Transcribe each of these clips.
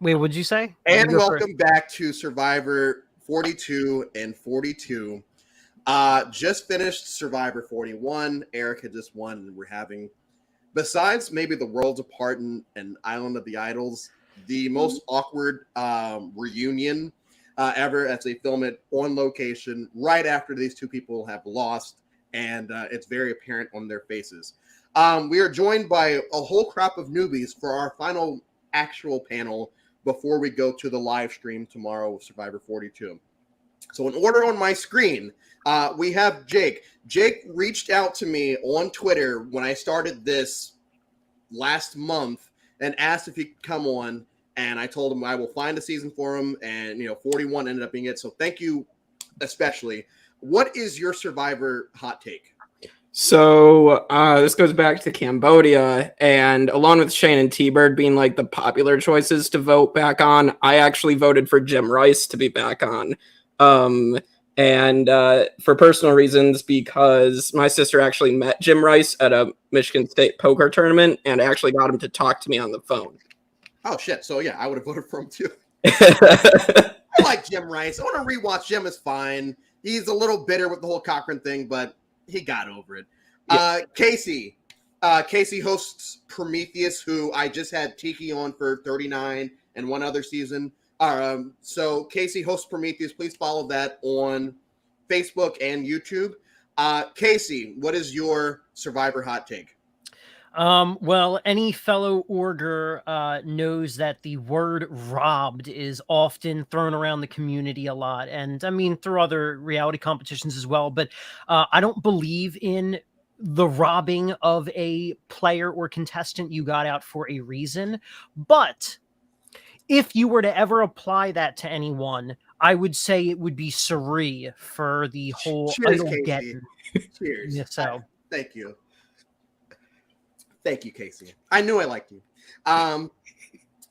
Wait, what'd you say? And welcome back to Survivor 42 and 42. Just finished Survivor 41. Eric had just won, and we're having, besides maybe the Worlds Apart and Island of the Idols, the most awkward reunion ever, as they film it on location right after these two people have lost, and it's very apparent on their faces. We are joined by a whole crop of newbies for our final actual panel before we go to the live stream tomorrow of Survivor 42. So in order on my screen, we have Jake. Jake reached out to me on Twitter when I started this last month and asked if he could come on, and I told him I will find a season for him, and 41 ended up being it. So thank you especially. What is your Survivor hot take? So this goes back to Cambodia, and along with Shane and T-Bird being like the popular choices to vote back on, I actually voted for Jim Rice to be back on. And for personal reasons, because my sister actually met Jim Rice at a Michigan State poker tournament and actually got him to talk to me on the phone. Oh, shit. So, yeah, I would have voted for him, too. I like Jim Rice. I want to rewatch. Jim is fine. He's a little bitter with the whole Cochran thing, but he got over it. Yeah. Casey. Casey hosts Prometheus, who I just had Tiki on for 39 and one other season. So Casey hosts Prometheus. Please follow that on Facebook and YouTube. Casey, what is your Survivor hot take? Well, any fellow orger knows that the word robbed is often thrown around the community a lot. And I mean, through other reality competitions as well. But I don't believe in the robbing of a player or contestant. You got out for a reason. But if you were to ever apply that to anyone, I would say it would be Sari for the whole idol getting. Cheers. Yeah, so thank you. Thank you, Casey. I knew I liked you.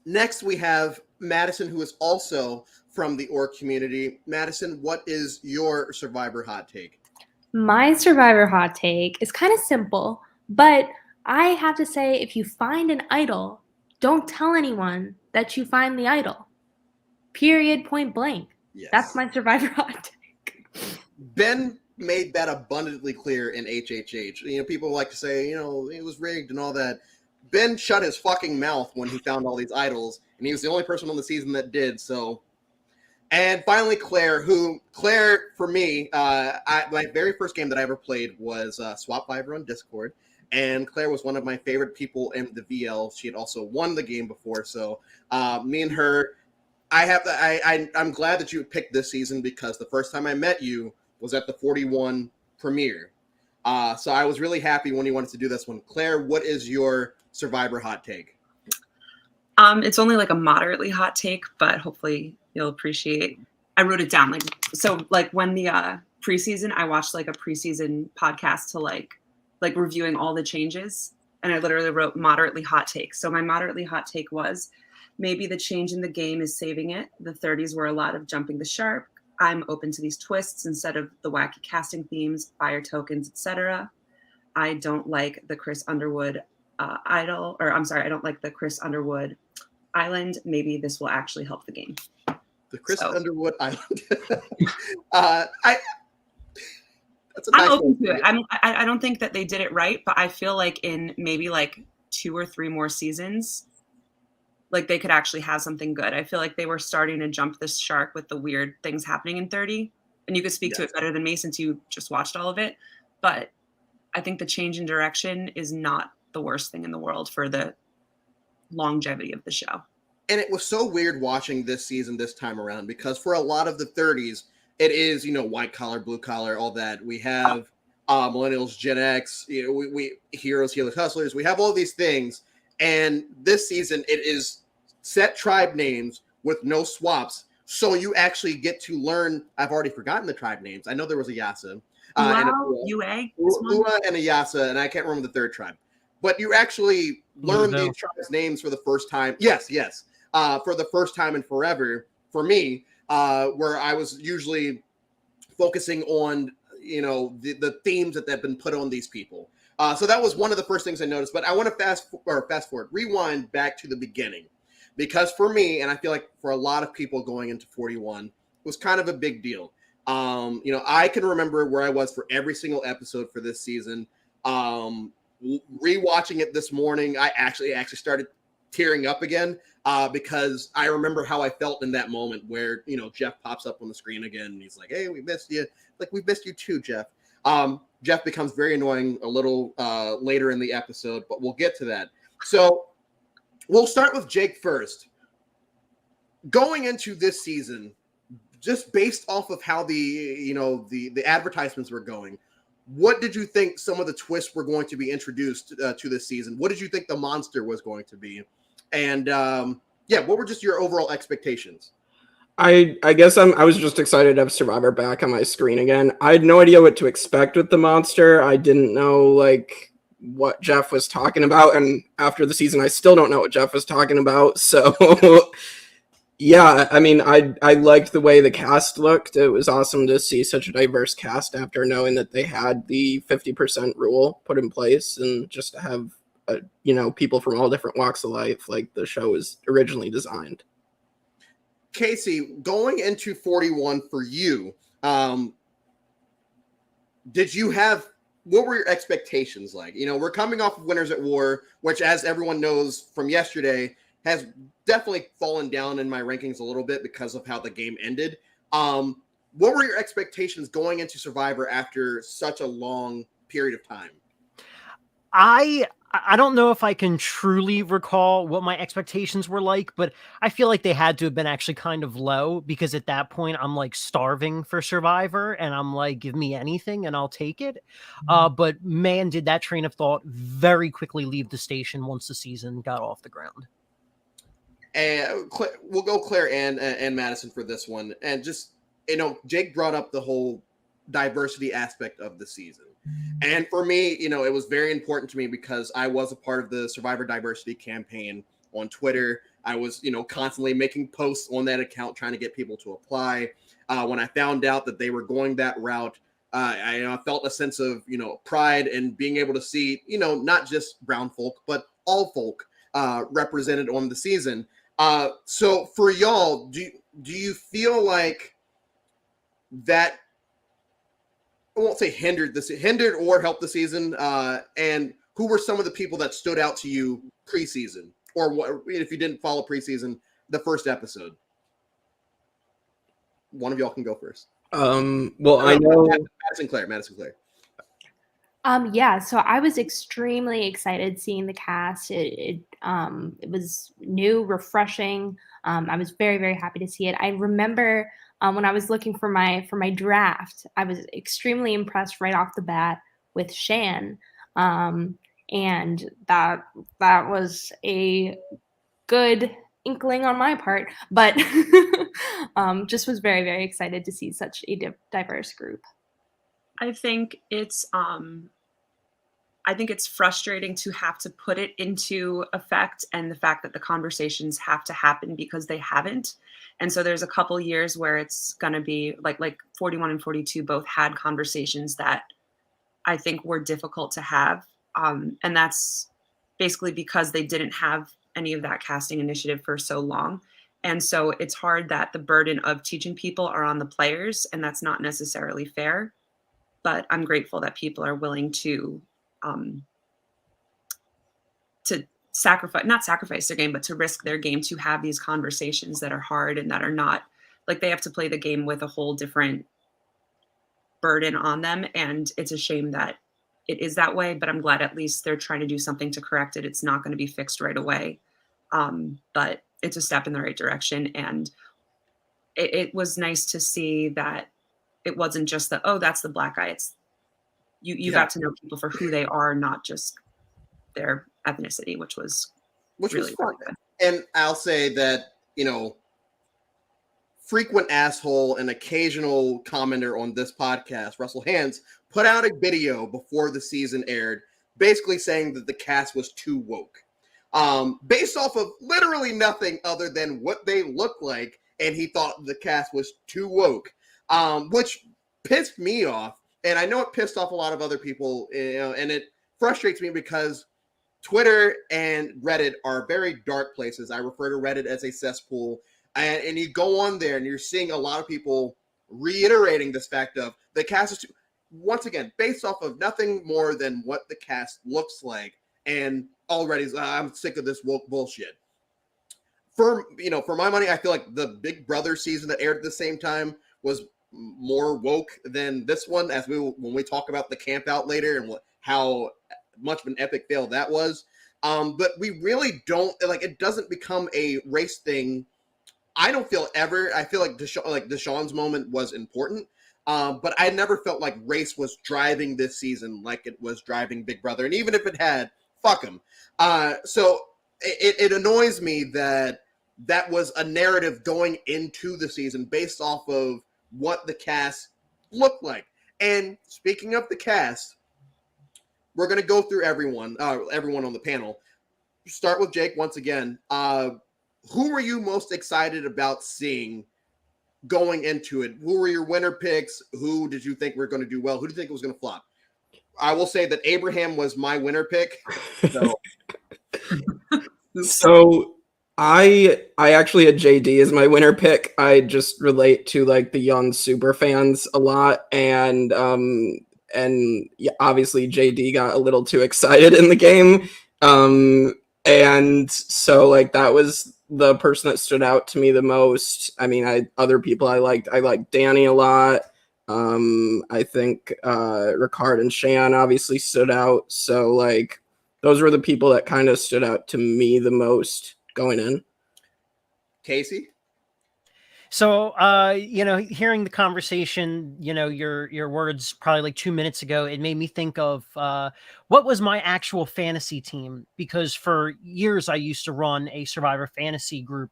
Next, we have Madison, who is also from the org community. Madison, what is your Survivor hot take? My Survivor hot take is kind of simple, but I have to say, if you find an idol, don't tell anyone that you find the idol. Period, point blank. Yes. That's my Survivor hot take. Ben made that abundantly clear in HHH. People like to say, it was rigged and all that. Ben shut his fucking mouth when he found all these idols, and he was the only person on the season that did. So, and finally, Claire, for me, my very first game that I ever played was Swap Fiverr on Discord, and Claire was one of my favorite people in the VL. She had also won the game before, so me and her, I'm glad that you picked this season, because the first time I met you was at the 41 premiere. So I was really happy when you wanted to do this one. Claire, what is your Survivor hot take? It's only like a moderately hot take, but hopefully you'll appreciate. I wrote it down. When the preseason, I watched like a preseason podcast to like reviewing all the changes, and I literally wrote moderately hot take. So my moderately hot take was, maybe the change in the game is saving it. The 30s were a lot of jumping the shark. I'm open to these twists instead of the wacky casting themes, buyer tokens, etc. I don't like the Chris Underwood I don't like the Chris Underwood Island. Maybe this will actually help the game. The Chris Underwood Island. I'm open to it. I don't think that they did it right, but I feel like in maybe like 2 or 3 more seasons, like they could actually have something good. I feel like they were starting to jump the shark with the weird things happening in 30. And you could speak to it better than me since you just watched all of it. But I think the change in direction is not the worst thing in the world for the longevity of the show. And it was so weird watching this season this time around, because for a lot of the 30s, it is, white collar, blue collar, all that. We have millennials, Gen X, we heroes, healers, hustlers. We have all these things. And this season, it is set tribe names with no swaps. So you actually get to learn. I've already forgotten the tribe names. I know there was a Yasa. Lua and a Yasa, and I can't remember the third tribe. But you actually learn these tribes' names for the first time. Yes. For the first time in forever, for me, where I was usually focusing on, the themes that have been put on these people. So that was one of the first things I noticed. But I want to fast forward, rewind back to the beginning. because for me, and I feel like for a lot of people going into 41, it was kind of a big deal. I can remember where I was for every single episode for this season. Rewatching it this morning, I actually started tearing up again because I remember how I felt in that moment where, Jeff pops up on the screen again and he's like, "Hey, we missed you." Like, we missed you too, Jeff. Jeff becomes very annoying a little later in the episode, but we'll get to that. So we'll start with Jake first. Going into this season, just based off of how the advertisements were going, what did you think some of the twists were going to be introduced to this season? What did you think the monster was going to be? And what were just your overall expectations? I guess I was just excited to have Survivor back on my screen again. I had no idea what to expect with the monster. I didn't know what Jeff was talking about, and after the season I still don't know what Jeff was talking about. So yeah, I mean, I liked the way the cast looked. It was awesome to see such a diverse cast after knowing that they had the 50% rule put in place, and just to have people from all different walks of life like the show was originally designed. Casey, going into 41 for you, what were your expectations like? We're coming off of Winners at War, which, as everyone knows from yesterday, has definitely fallen down in my rankings a little bit because of how the game ended. What were your expectations going into Survivor after such a long period of time? I don't know if I can truly recall what my expectations were like, but I feel like they had to have been actually kind of low, because at that point I'm like starving for Survivor and I'm like, give me anything and I'll take it. But man, did that train of thought very quickly leave the station once the season got off the ground. And we'll go Claire and Madison for this one. And just, Jake brought up the whole diversity aspect of the season. And for me, it was very important to me because I was a part of the Survivor Diversity campaign on Twitter. I was, constantly making posts on that account trying to get people to apply. When I found out that they were going that route, I felt a sense of, pride and being able to see, not just brown folk, but all folk represented on the season. So for y'all, do you feel like that, I won't say hindered or helped the season? And who were some of the people that stood out to you preseason, or what, if you didn't follow preseason, the first episode? One of y'all can go first. Well, I know Madison Claire. Yeah, so I was extremely excited seeing the cast. It was new, refreshing. I was very, very happy to see it. I remember when I was looking for my draft, I was extremely impressed right off the bat with Shan, and that was a good inkling on my part. But just was very, very excited to see such a diverse group. I think it's frustrating to have to put it into effect, and the fact that the conversations have to happen because they haven't. And so there's a couple years where it's going to be like 41 and 42 both had conversations that I think were difficult to have. And that's basically because they didn't have any of that casting initiative for so long. And so it's hard that the burden of teaching people are on the players, and that's not necessarily fair. But I'm grateful that people are willing to not sacrifice their game, but to risk their game to have these conversations that are hard and that are not like they have to play the game with a whole different burden on them. And it's a shame that it is that way, but I'm glad at least they're trying to do something to correct it. It's not going to be fixed right away. But it's a step in the right direction. And it was nice to see that it wasn't just that's the black guy. It's you got to know people for who they are, not just their ethnicity, which was really fun. Good. And I'll say that, frequent asshole and occasional commenter on this podcast, Russell Hands, put out a video before the season aired, basically saying that the cast was too woke, based off of literally nothing other than what they look like. And he thought the cast was too woke, which pissed me off. And I know it pissed off a lot of other people, and it frustrates me because Twitter and Reddit are very dark places. I refer to Reddit as a cesspool. And you go on there and you're seeing a lot of people reiterating this fact of the cast is too, once again, based off of nothing more than what the cast looks like. And already, I'm sick of this woke bullshit. For my money, I feel like the Big Brother season that aired at the same time was more woke than this one. As when we talk about the camp out later and how much of an epic fail that was. But we really don't it doesn't become a race thing. I don't feel ever. I feel like Deshaun's moment was important. But I never felt like race was driving this season like it was driving Big Brother. And even if it had, fuck him. So it annoys me that was a narrative going into the season based off of what the cast looked like. And speaking of the cast, we're going to go through everyone on the panel. Start with Jake once again. Who were you most excited about seeing going into it? Who were your winner picks? Who did you think were going to do well? Who do you think was going to flop? I will say that Abraham was my winner pick. So I actually had JD as my winner pick. I just relate to like the young super fans a lot, and yeah, obviously JD got a little too excited in the game, and so like that was the person that stood out to me the most. I mean, other people I liked Danny a lot. I think Ricard and Shan obviously stood out. So like those were the people that kind of stood out to me the most going in. Casey? So, hearing the conversation, your words probably like 2 minutes ago, it made me think of what was my actual fantasy team? Because for years I used to run a Survivor fantasy group,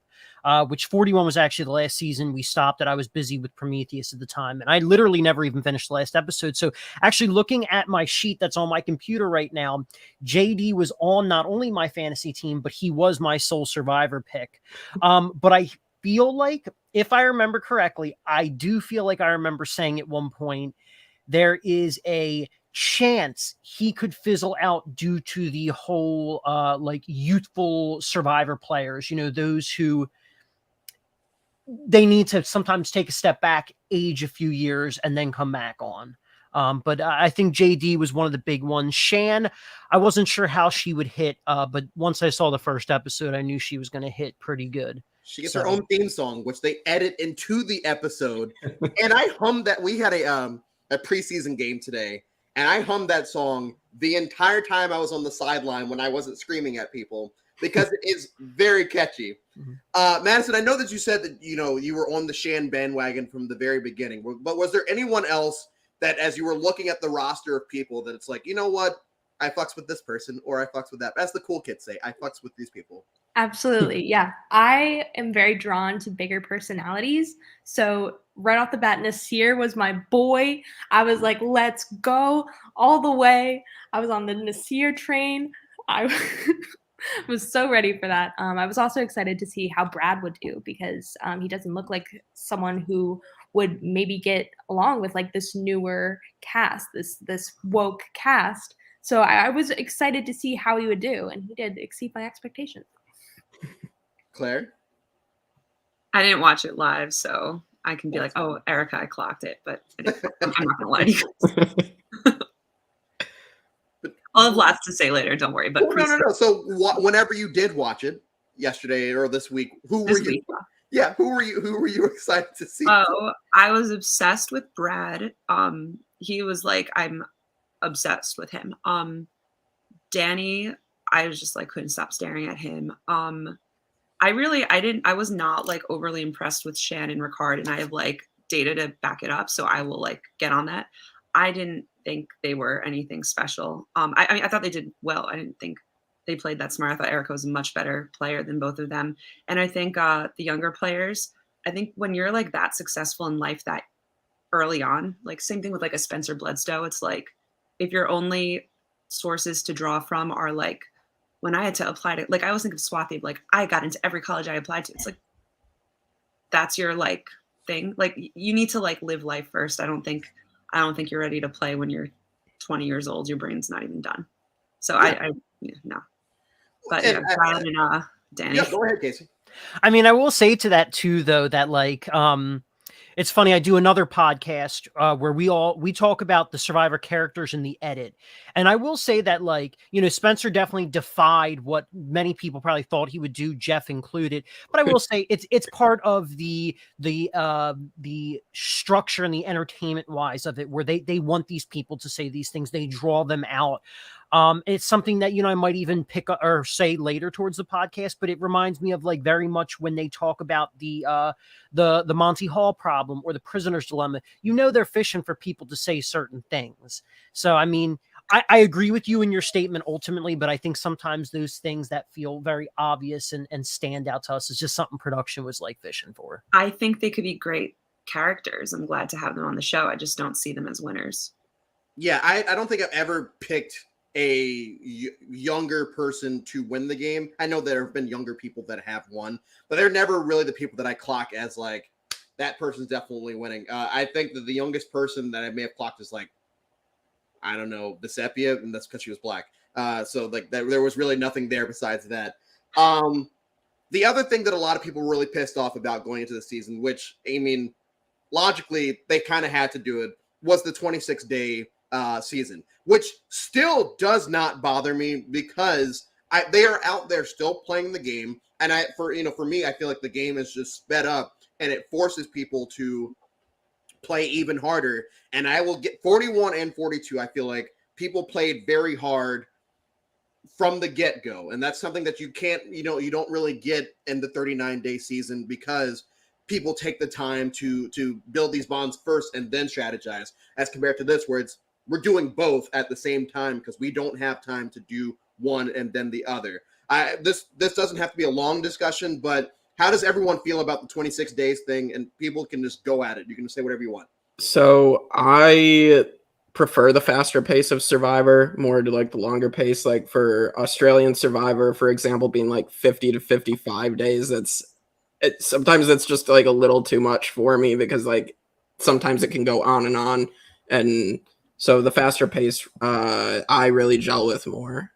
which 41 was actually the last season. We stopped it. I was busy with Prometheus at the time, and I literally never even finished the last episode. So actually looking at my sheet that's on my computer right now, JD was on not only my fantasy team, but he was my sole Survivor pick. But I feel like, if I remember correctly, I do feel like I remember saying at one point, there is a chance he could fizzle out due to the whole like youthful Survivor players, those who they need to sometimes take a step back, age a few years, and then come back on. But I think JD was one of the big ones. Shan, I wasn't sure how she would hit, but once I saw the first episode, I knew she was going to hit pretty good. She gets her own theme song, which they edit into the episode. And I hummed that. We had a preseason game today, and I hummed that song the entire time I was on the sideline when I wasn't screaming at people, because it is very catchy. Mm-hmm. Madison, I know that you said that you were on the Shan bandwagon from the very beginning, but was there anyone else that, as you were looking at the roster of people, that it's like, you know what, I fucks with this person, or I fucks with that? As the cool kids say, I fucks with these people. Absolutely. Yeah. I am very drawn to bigger personalities. So right off the bat, Nasir was my boy. I was like, let's go all the way. I was on the Nasir train. I was so ready for that. I was also excited to see how Brad would do, because he doesn't look like someone who would maybe get along with like this newer cast, this woke cast. So I was excited to see how he would do, and he did exceed my expectations. Claire? I didn't watch it live, so I can be like, oh, Erica, I clocked it, but I'm not going to lie to you. I'll have lots to say later, don't worry. But no. So whenever you did watch it, yesterday or this week, who were you? Yeah, who were you excited to see? Oh, I was obsessed with Brad. He was like, I'm obsessed with him. Danny, I was just like, couldn't stop staring at him. I was not like overly impressed with Shan and Ricard, and I have like data to back it up, so I will like get on that. I didn't think they were anything special. I mean, I thought they did well. I didn't think they played that smart. I thought Erica was a much better player than both of them. And I think the younger players, I think when you're like that successful in life that early on, like same thing with like a Spencer Bledsoe, it's like if your only sources to draw from are like, when I had to apply to, like, I always think of Swathi, like I got into every college I applied to. It's like, that's your like thing. Like you need to like live life first. I don't think you're ready to play when you're 20 years old. Your brain's not even done. So no. But And, yeah, Brad and Danny. yeah, go ahead, Casey. I mean, I will say to that too, though, that like, it's funny. I do another podcast where we talk about the Survivor characters in the edit, and I will say that, like, Spencer definitely defied what many people probably thought he would do, Jeff included. But I will say it's part of the structure and the entertainment wise of it, where they want these people to say these things, they draw them out. It's something that, I might even pick up or say later towards the podcast, but it reminds me of like very much when they talk about the Monty Hall problem or the prisoner's dilemma. They're fishing for people to say certain things. So, I mean, I agree with you in your statement ultimately, but I think sometimes those things that feel very obvious and stand out to us is just something production was like fishing for. I think they could be great characters. I'm glad to have them on the show. I just don't see them as winners. Yeah, I don't think I've ever picked a younger person to win the game. I know there have been younger people that have won, but they're never really the people that I clock as like, that person's definitely winning. I think that the youngest person that I may have clocked is like, I don't know, Bisepia, and that's because she was black. So like there was really nothing there besides that. The other thing that a lot of people were really pissed off about going into the season, which, I mean, logically they kind of had to do it, was the 26-day season, which still does not bother me because they are out there still playing the game. And for me, I feel like the game is just sped up and it forces people to play even harder. And I will get 41 and 42. I feel like people played very hard from the get-go. And that's something that you can't, you don't really get in the 39-day season because people take the time to build these bonds first and then strategize, as compared to this, where we're doing both at the same time because we don't have time to do one and then the other. This doesn't have to be a long discussion, but how does everyone feel about the 26 days thing? And people can just go at it. You can say whatever you want. So I prefer the faster pace of Survivor more to like the longer pace. Like for Australian Survivor, for example, being like 50 to 55 days, sometimes it's just like a little too much for me because like sometimes it can go on. And so the faster pace, I really gel with more.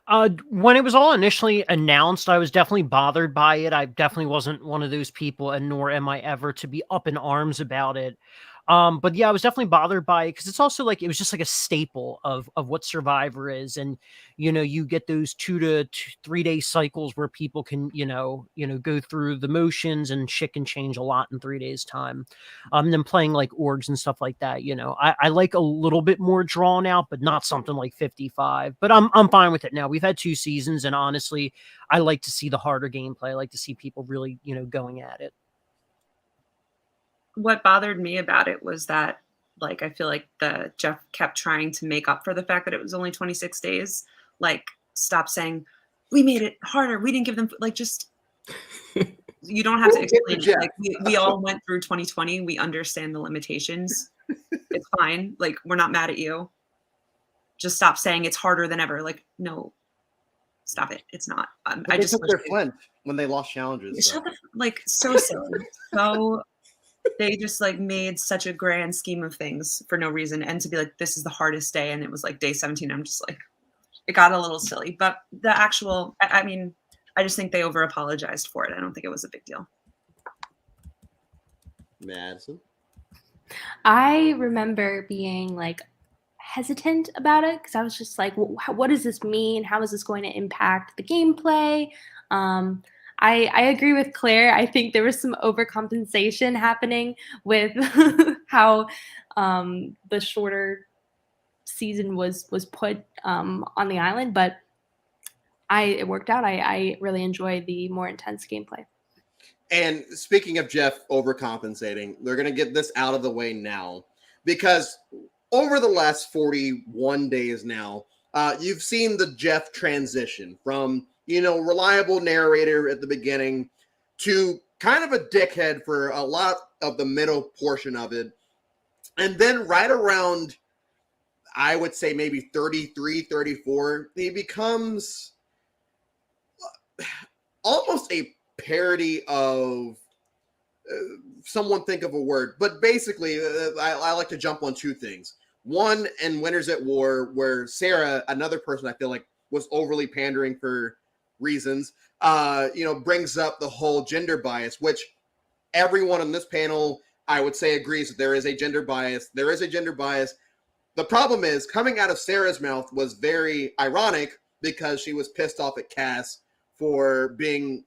When it was all initially announced, I was definitely bothered by it. I definitely wasn't one of those people, and nor am I ever to be up in arms about it. But yeah, I was definitely bothered by it because it's also like it was just like a staple of what Survivor is, and you get those 2 to 3 day cycles where people can go through the motions, and shit can change a lot in 3 days time. And then playing like orgs and stuff like that, I like a little bit more drawn out, but not something like 55. But I'm fine with it now. We've had 2 seasons, and honestly, I like to see the harder gameplay. I like to see people really going at it. What bothered me about it was that, like, I feel like Jeff kept trying to make up for the fact that it was only 26 days. Like, stop saying, we made it harder. We didn't give them, like, just, you don't have to explain it. Like, we all went through 2020. We understand the limitations. It's fine. Like, we're not mad at you. Just stop saying it's harder than ever. Like, no, stop it. It's not. I just took their flinch when they lost challenges. So. Like, so silly. So they just like made such a grand scheme of things for no reason, and to be like, this is the hardest day, and it was like day 17. I'm just like, it got a little silly. But the actual, I mean, I just think they over apologized for it. I don't think it was a big deal. Madison? I remember being like hesitant about it because I was just like, what does this mean? How is this going to impact the gameplay? I agree with Claire. I think there was some overcompensation happening with how the shorter season was put on the island, but it worked out. I really enjoy the more intense gameplay. And speaking of Jeff overcompensating, they're going to get this out of the way now, because over the last 41 days now, you've seen the Jeff transition from, reliable narrator at the beginning to kind of a dickhead for a lot of the middle portion of it. And then right around, I would say maybe 33, 34, he becomes almost a parody of someone think of a word, but basically I like to jump on 2 things. One, in Winners at War, where Sarah, another person I feel like was overly pandering for reasons, brings up the whole gender bias, which everyone on this panel, I would say, agrees that there is a gender bias. There is a gender bias. The problem is, coming out of Sarah's mouth was very ironic because she was pissed off at Cass for being,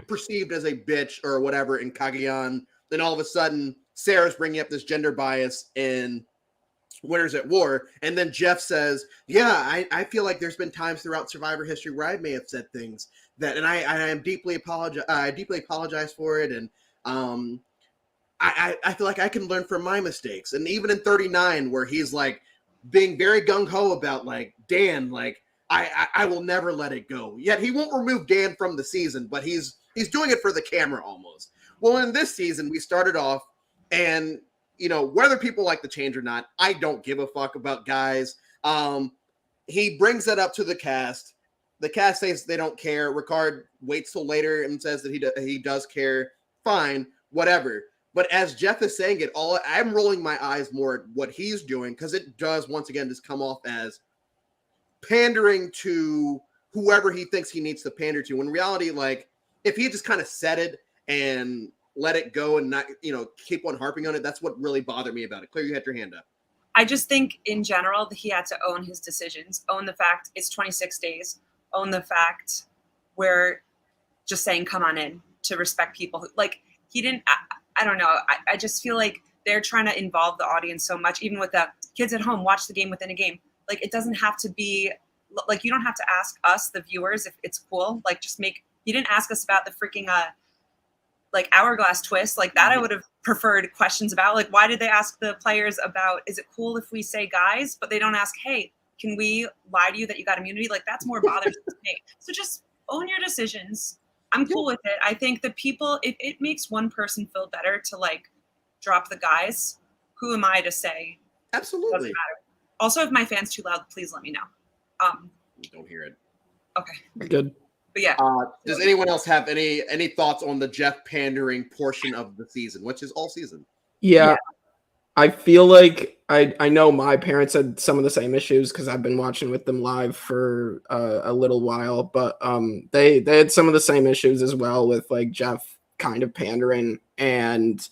perceived as a bitch or whatever in Kagayan. Then all of a sudden, Sarah's bringing up this gender bias in Winners at War. And then Jeff says, yeah, I feel like there's been times throughout Survivor history where I may have said things that, and I am deeply apologize for it. And I feel like I can learn from my mistakes. And even in 39, where he's like being very gung-ho about like, Dan, like, I will never let it go. Yet he won't remove Dan from the season, but he's doing it for the camera almost. Well, in this season, we started off, and whether people like the change or not, I don't give a fuck about guys. He brings that up to the cast. The cast says they don't care. Ricard waits till later and says that he does care. Fine, whatever. But as Jeff is saying it, I'm rolling my eyes more at what he's doing, because it does once again just come off as pandering to whoever he thinks he needs to pander to. In reality, like, if he just kind of said it and let it go and not, keep on harping on it, that's what really bothered me about it. Claire, you had your hand up. I just think in general that he had to own his decisions, own the fact it's 26 days, own the fact we're just saying, come on in, to respect people who, like, he didn't, I don't know. I just feel like they're trying to involve the audience so much, even with the kids at home, watch the game within a game. Like, it doesn't have to be, like, you don't have to ask us, the viewers, if it's cool. Like, you didn't ask us about the freaking, like, hourglass twist. Like, that I would have preferred questions about. Like, why did they ask the players about, is it cool if we say guys? But they don't ask, hey, can we lie to you that you got immunity? Like, that's more bothersome to me. So just own your decisions. I'm cool with it. I think the people, it makes one person feel better to, like, drop the guys. Who am I to say? Absolutely. Doesn't matter. Also, if my fan's too loud, please let me know. Don't hear it. Okay. Good. But yeah. Does anyone else have any thoughts on the Jeff pandering portion of the season, which is all season? Yeah. I feel like I know my parents had some of the same issues because I've been watching with them live for a little while, but they had some of the same issues as well with, like, Jeff kind of pandering. And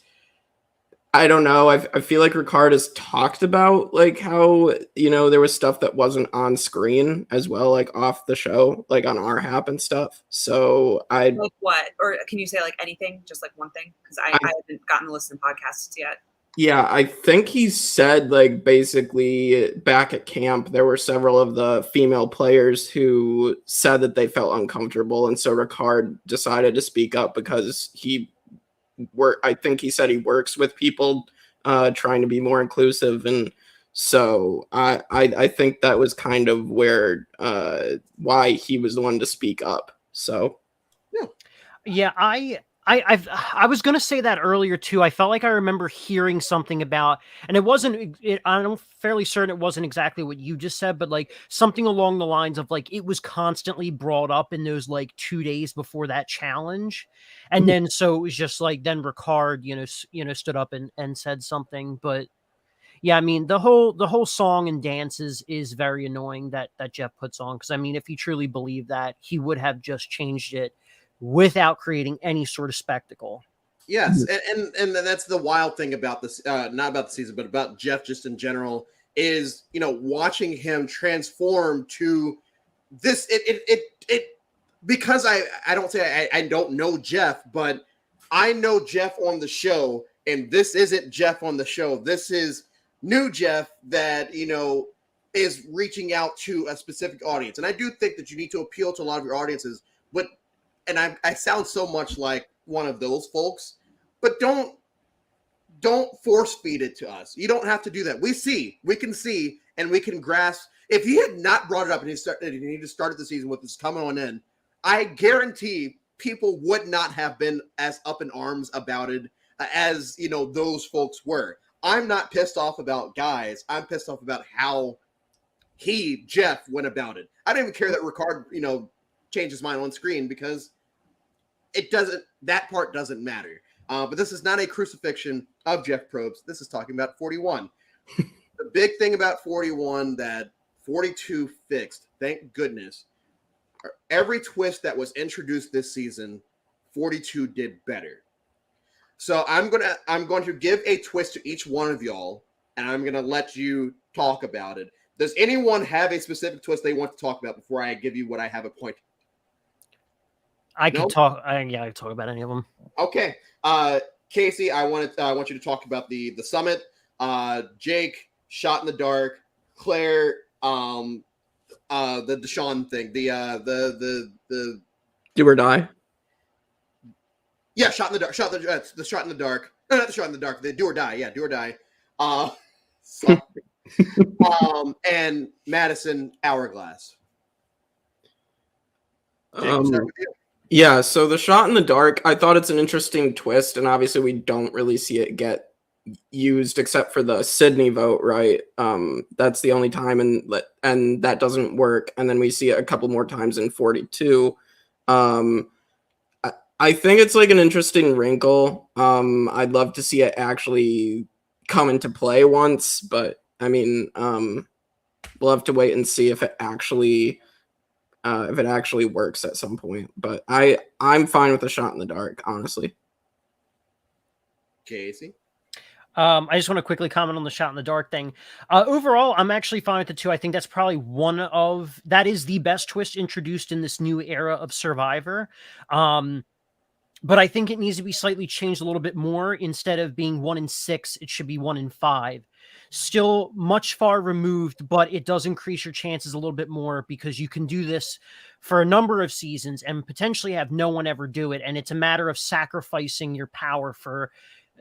I don't know. I feel like Ricard has talked about, like, how, there was stuff that wasn't on screen as well, like, off the show, like, on our Hap and stuff. So Like what? Or can you say, like, anything? Just, like, one thing? Because I haven't gotten to listen to podcasts yet. Yeah, I think he said, like, basically back at camp, there were several of the female players who said that they felt uncomfortable. And so Ricard decided to speak up because I think he said he works with people trying to be more inclusive. And so I think that was kind of where why he was the one to speak up. So Yeah, I was going to say that earlier too. I felt like I remember hearing something about, and I'm fairly certain it wasn't exactly what you just said, but like something along the lines of, like, it was constantly brought up in those, like, 2 days before that challenge. And then, so it was just like, then Ricard, stood up and said something. But yeah, I mean, the whole song and dance is very annoying that Jeff puts on. Cause I mean, if he truly believed that, he would have just changed it without creating any sort of spectacle. Yes, and that's the wild thing about this, not about the season, but about Jeff just in general, is, watching him transform to this. It because I don't say I don't know Jeff, but I know Jeff on the show, and this isn't Jeff on the show. This is new Jeff that is reaching out to a specific audience, and I do think that you need to appeal to a lot of your audiences, but. And I sound so much like one of those folks, but don't force feed it to us. You don't have to do that. We can see, and we can grasp. If he had not brought it up and he just started the season with this coming on in, I guarantee people would not have been as up in arms about it as those folks were. I'm not pissed off about guys. I'm pissed off about how Jeff went about it. I don't even care that Ricard changed his mind on screen, because that part doesn't matter. But this is not a crucifixion of Jeff Probst. This is talking about 41. The big thing about 41 that 42 fixed. Thank goodness. Every twist that was introduced this season, 42 did better. So I'm going to give a twist to each one of y'all, and I'm going to let you talk about it. Does anyone have a specific twist they want to talk about before I give you what I have a point? I could talk. I could talk about any of them. Okay. Casey, I want you to talk about the summit. Jake, shot in the dark. Claire, the Deshaun thing. The Do or die. Yeah, shot in the dark. The shot in the dark. No, not the shot in the dark. The do or die. Yeah, do or die. Sorry. And Madison Hourglass. Jake, we'll start with you. Yeah, so the shot in the dark, I thought it's an interesting twist, and obviously we don't really see it get used except for the Sydney vote, right? That's the only time, and that doesn't work. And then we see it a couple more times in 42. I think it's like an interesting wrinkle. I'd love to see it actually come into play once, but I mean, we'll have to wait and see if it actually works at some point. But I'm fine with the shot in the dark, honestly. Casey? I just want to quickly comment on the shot in the dark thing. Overall, I'm actually fine with the two. I think that's probably that is the best twist introduced in this new era of Survivor. But I think it needs to be slightly changed a little bit more. Instead of being 1 in 6, it should be 1 in 5. Still much far removed, but it does increase your chances a little bit more because you can do this for a number of seasons and potentially have no one ever do it. And it's a matter of sacrificing your power for,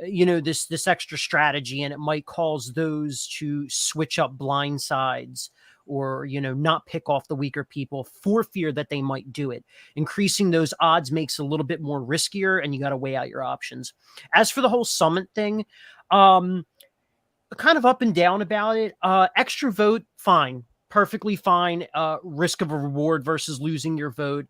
this extra strategy, and it might cause those to switch up blind sides or, not pick off the weaker people for fear that they might do it. Increasing those odds makes it a little bit more riskier, and you got to weigh out your options. As for the whole summit thing, kind of up and down about it. Extra vote, fine. Perfectly fine. Risk of a reward versus losing your vote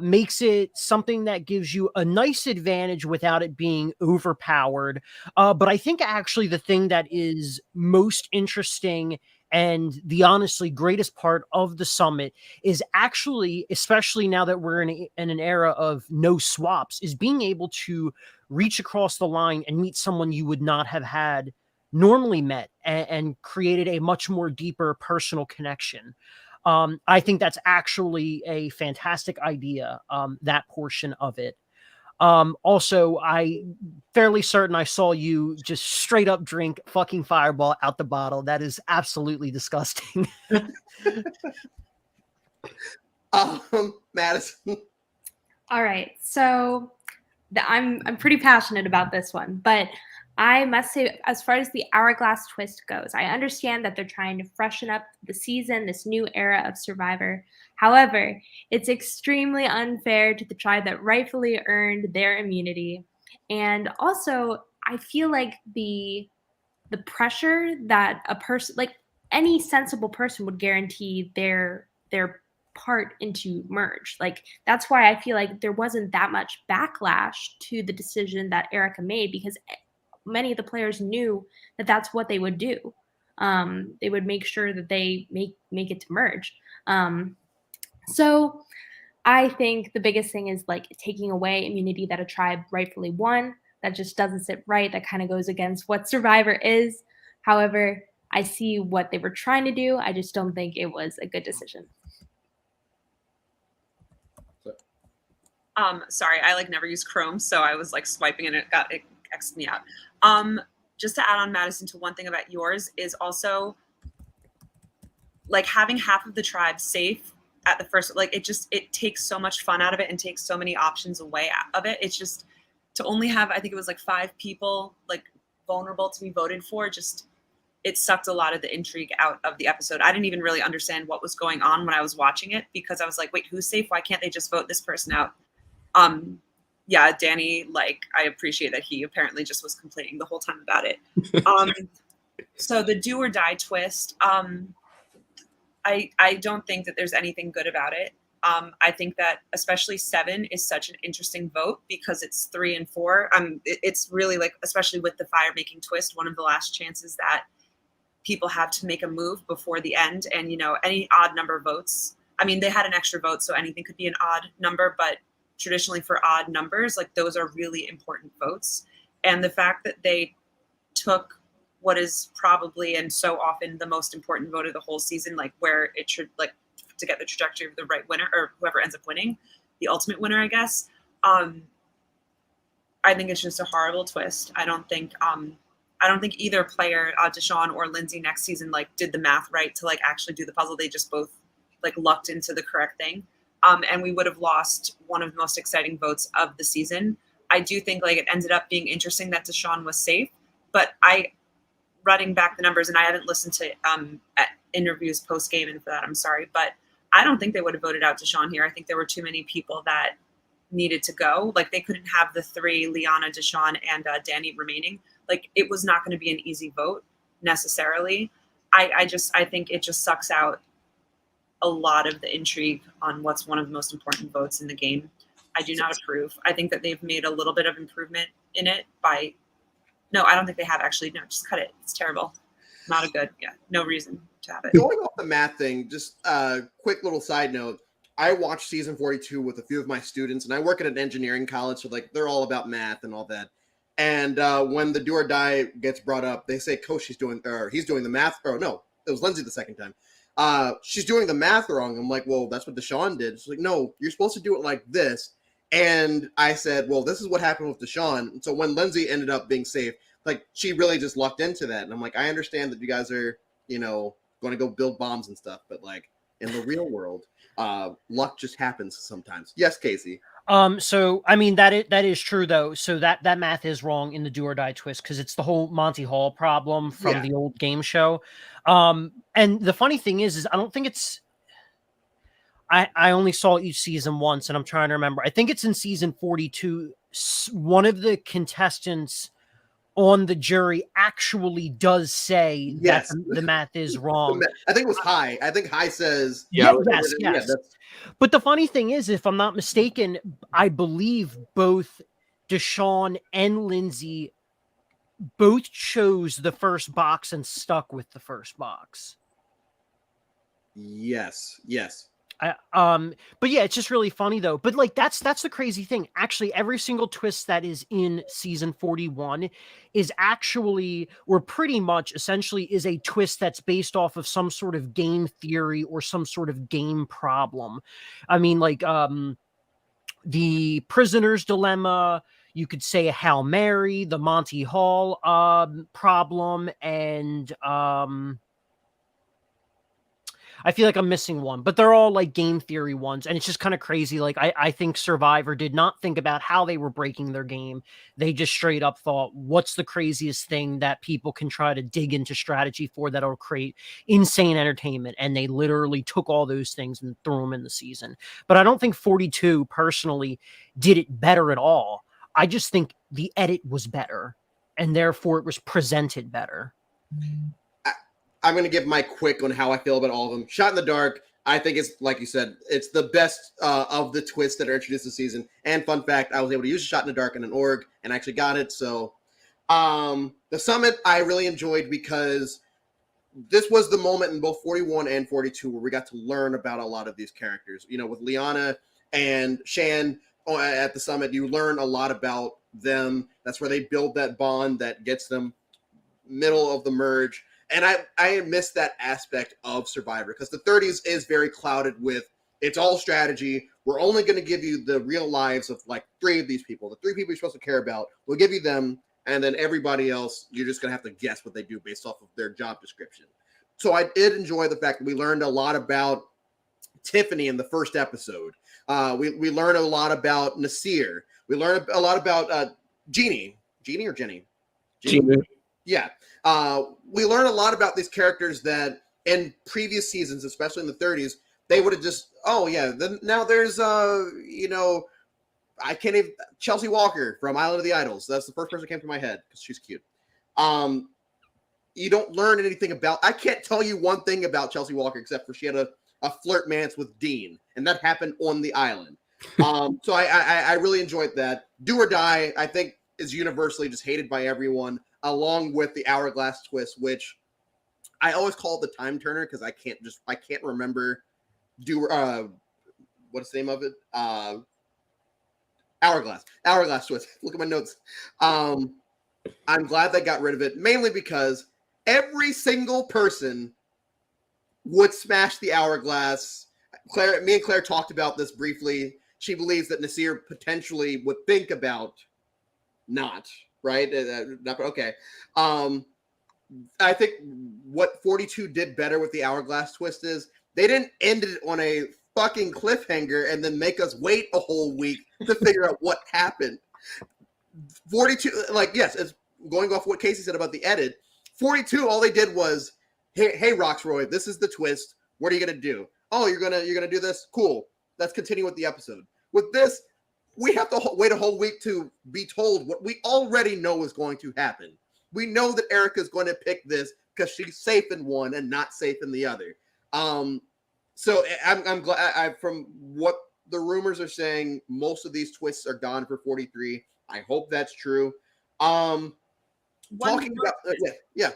makes it something that gives you a nice advantage without it being overpowered. But I think actually the thing that is most interesting and the honestly greatest part of the summit is actually, especially now that we're in an era of no swaps, is being able to reach across the line and meet someone you would not have had normally met and created a much more deeper personal connection. I think that's actually a fantastic idea, that portion of it. Also, I fairly certain I saw you just straight up drink fucking Fireball out the bottle. That is absolutely disgusting. Madison. All right, so I'm pretty passionate about this one, but I must say, as far as the Hourglass twist goes, I understand that they're trying to freshen up the season, this new era of Survivor. However, it's extremely unfair to the tribe that rightfully earned their immunity. And also, I feel like the pressure that a person, like any sensible person, would guarantee their part into merge. Like, that's why I feel like there wasn't that much backlash to the decision that Erica made, because many of the players knew that that's what they would do. They would make sure that they make it to merge. So I think the biggest thing is like taking away immunity that a tribe rightfully won. That just doesn't sit right. That kind of goes against what Survivor is. However, I see what they were trying to do. I just don't think it was a good decision. Sorry, I never use Chrome, so I was swiping and it X'd me out. Just to add on, Madison, to one thing about yours is also having half of the tribe safe at the first, it takes so much fun out of it and takes so many options away of it. It's just to only have, I think it was 5 people vulnerable to be voted for, it sucked a lot of the intrigue out of the episode. I didn't even really understand what was going on when I was watching it, because I was like, wait, who's safe? Why can't they just vote this person out? Yeah, Danny, I appreciate that he apparently just was complaining the whole time about it. So the do or die twist, I don't think that there's anything good about it. I think that especially 7 is such an interesting vote because it's 3 and 4. It's really especially with the fire making twist, one of the last chances that people have to make a move before the end. And, you know, any odd number votes, I mean, they had an extra vote, so anything could be an odd number, but traditionally for odd numbers, like those are really important votes. And the fact that they took what is probably and so often the most important vote of the whole season, like where it should, like, to get the trajectory of the right winner or whoever ends up winning, the ultimate winner, I guess. I think it's just a horrible twist. I don't think either player, Deshaun or Lindsay, next season like did the math right to like actually do the puzzle. They just both like lucked into the correct thing, and we would have lost one of the most exciting votes of the season. I do think like it ended up being interesting that Deshaun was safe, but running back the numbers, and I haven't listened to interviews post game, and for that I'm sorry, but I don't think they would have voted out Deshaun here. I think there were too many people that needed to go. Like they couldn't have the three, Liana, Deshaun, and Danny remaining. Like it was not going to be an easy vote necessarily. I think it just sucks out a lot of the intrigue on what's one of the most important votes in the game. I do not approve. I think that they've made a little bit of improvement in it no, I don't think they have actually. No, just cut it. It's terrible. Not a good, no reason to have it. Going off the math thing, just a quick little side note. I watched season 42 with a few of my students, and I work at an engineering college, so like they're all about math and all that. And when the do or die gets brought up, they say Coach he's doing the math. Oh no, it was Lindsay the second time. She's doing the math wrong. I'm like, well, that's what Deshaun did. She's like, no, you're supposed to do it like this. And I said, well, this is what happened with Deshaun. And so when Lindsay ended up being safe, like she really just lucked into that. And I'm like, I understand that you guys are, going to go build bombs and stuff, but like in the real world, luck just happens sometimes. Yes, Casey. So I mean that is true though. So that math is wrong in the do or die twist because it's the whole Monty Hall problem from the old game show. And the funny thing is I don't think it's. I only saw each season once, and I'm trying to remember. I think it's in season 42. One of the contestants on the jury actually does say that the math is wrong. I think it was High. I think High says yes. But the funny thing is, if I'm not mistaken, I believe both Deshaun and Lindsay both chose the first box and stuck with the first box. Yes. But yeah, it's just really funny though. But like that's the crazy thing. Actually, every single twist that is in season 41 is actually, or pretty much essentially is a twist that's based off of some sort of game theory or some sort of game problem. I mean, like the prisoner's dilemma, you could say a Hail Mary, the Monty Hall problem, and I feel like I'm missing one, but they're all like game theory ones. And it's just kind of crazy. Like I think Survivor did not think about how they were breaking their game. They just straight up thought, what's the craziest thing that people can try to dig into strategy for that'll create insane entertainment? And they literally took all those things and threw them in the season. But I don't think 42 personally did it better at all. I just think the edit was better and therefore it was presented better. I'm going to give my quick on how I feel about all of them. Shot in the Dark, I think it's, like you said, it's the best of the twists that are introduced this season. And fun fact, I was able to use a Shot in the Dark in an org and actually got it. So the Summit I really enjoyed because this was the moment in both 41 and 42 where we got to learn about a lot of these characters. With Liana and Shan at the Summit, you learn a lot about them. That's where they build that bond that gets them middle of the merge. And I miss that aspect of Survivor because the 30s is very clouded with it's all strategy. We're only going to give you the real lives of like 3 of these people. The 3 people you're supposed to care about, we'll give you them. And then everybody else, you're just going to have to guess what they do based off of their job description. So I did enjoy the fact that we learned a lot about Tiffany in the first episode. We learned a lot about Nasir. We learned a lot about Jeannie. Jeannie or Jenny? Jeannie. Yeah. We learn a lot about these characters that in previous seasons, especially in the 30s, they would have just, now there's, I can't even, Chelsea Walker from Island of the Idols. That's the first person that came to my head because she's cute. You don't learn anything about, I can't tell you one thing about Chelsea Walker except for she had a flirtmance with Dean, and that happened on the island. So I really enjoyed that. Do or Die, I think, is universally just hated by everyone, along with the Hourglass twist, which I always call it the time turner because I can't remember what's the name of it? Hourglass twist. Look at my notes. I'm glad they got rid of it, mainly because every single person would smash the hourglass. Me and Claire talked about this briefly. She believes that Nasir potentially would think about not, right? Okay. I think what 42 did better with the hourglass twist is they didn't end it on a fucking cliffhanger and then make us wait a whole week to figure out what happened. 42, yes, it's going off what Casey said about the edit. 42, all they did was, hey Roxroy, this is the twist. What are you gonna do? Oh, you're gonna do this? Cool. Let's continue with the episode. With this, we have to wait a whole week to be told what we already know is going to happen. We know that Erica's going to pick this because she's safe in one and not safe in the other. So I'm glad. From what the rumors are saying, most of these twists are gone for 43. I hope that's true. Talking about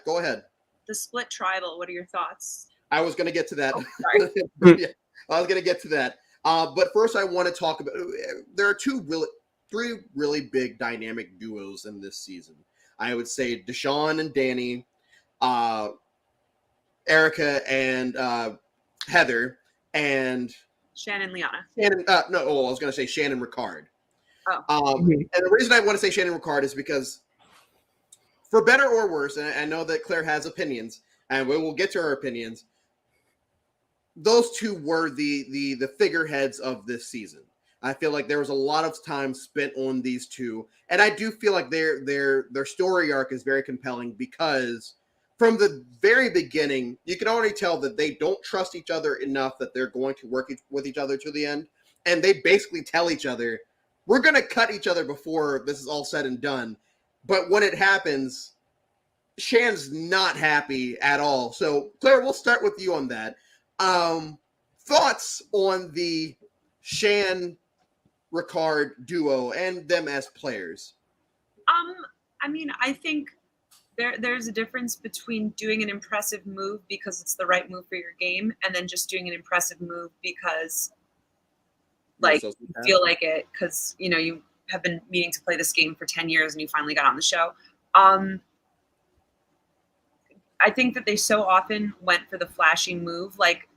go ahead. The split tribal. What are your thoughts? I was going to get to that. Oh, sorry. Yeah, I was going to get to that. But first, I want to talk about. There are three really big dynamic duos in this season. I would say Deshaun and Danny, Erica and Heather, and Shannon Liana. I was going to say Shannon Ricard. Oh. And the reason I want to say Shannon Ricard is because, for better or worse, and I know that Claire has opinions, and we will get to her opinions. Those two were the figureheads of this season. I feel like there was a lot of time spent on these two, and I do feel like their story arc is very compelling because from the very beginning, you can already tell that they don't trust each other enough that they're going to work with each other to the end, and they basically tell each other, we're going to cut each other before this is all said and done. But when it happens, Shan's not happy at all. So, Claire, we'll start with you on that. Thoughts on the Shan Ricard duo and them as players? I mean, I think there's a difference between doing an impressive move because it's the right move for your game, and then just doing an impressive move because, you feel like it because you have been meaning to play this game for 10 years and you finally got on the show. I think that they so often went for the flashy move, like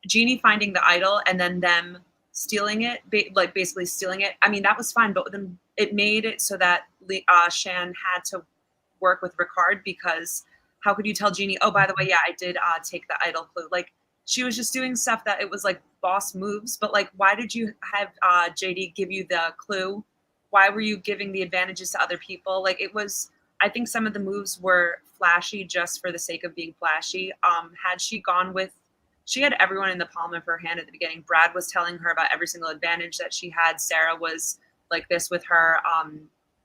Jeannie finding the idol and then them stealing it, basically stealing it. I mean, that was fine, but then it made it so that Shan had to work with Ricard because how could you tell Jeannie, oh, by the way, yeah, I did take the idol clue. Like, she was just doing stuff that it was like boss moves, but like, why did you have JD give you the clue? Why were you giving the advantages to other people? Like, it was, I think some of the moves were flashy just for the sake of being flashy. Had she gone with, she had everyone in the palm of her hand at the beginning. Brad was telling her about every single advantage that she had. Sarah was like this with her.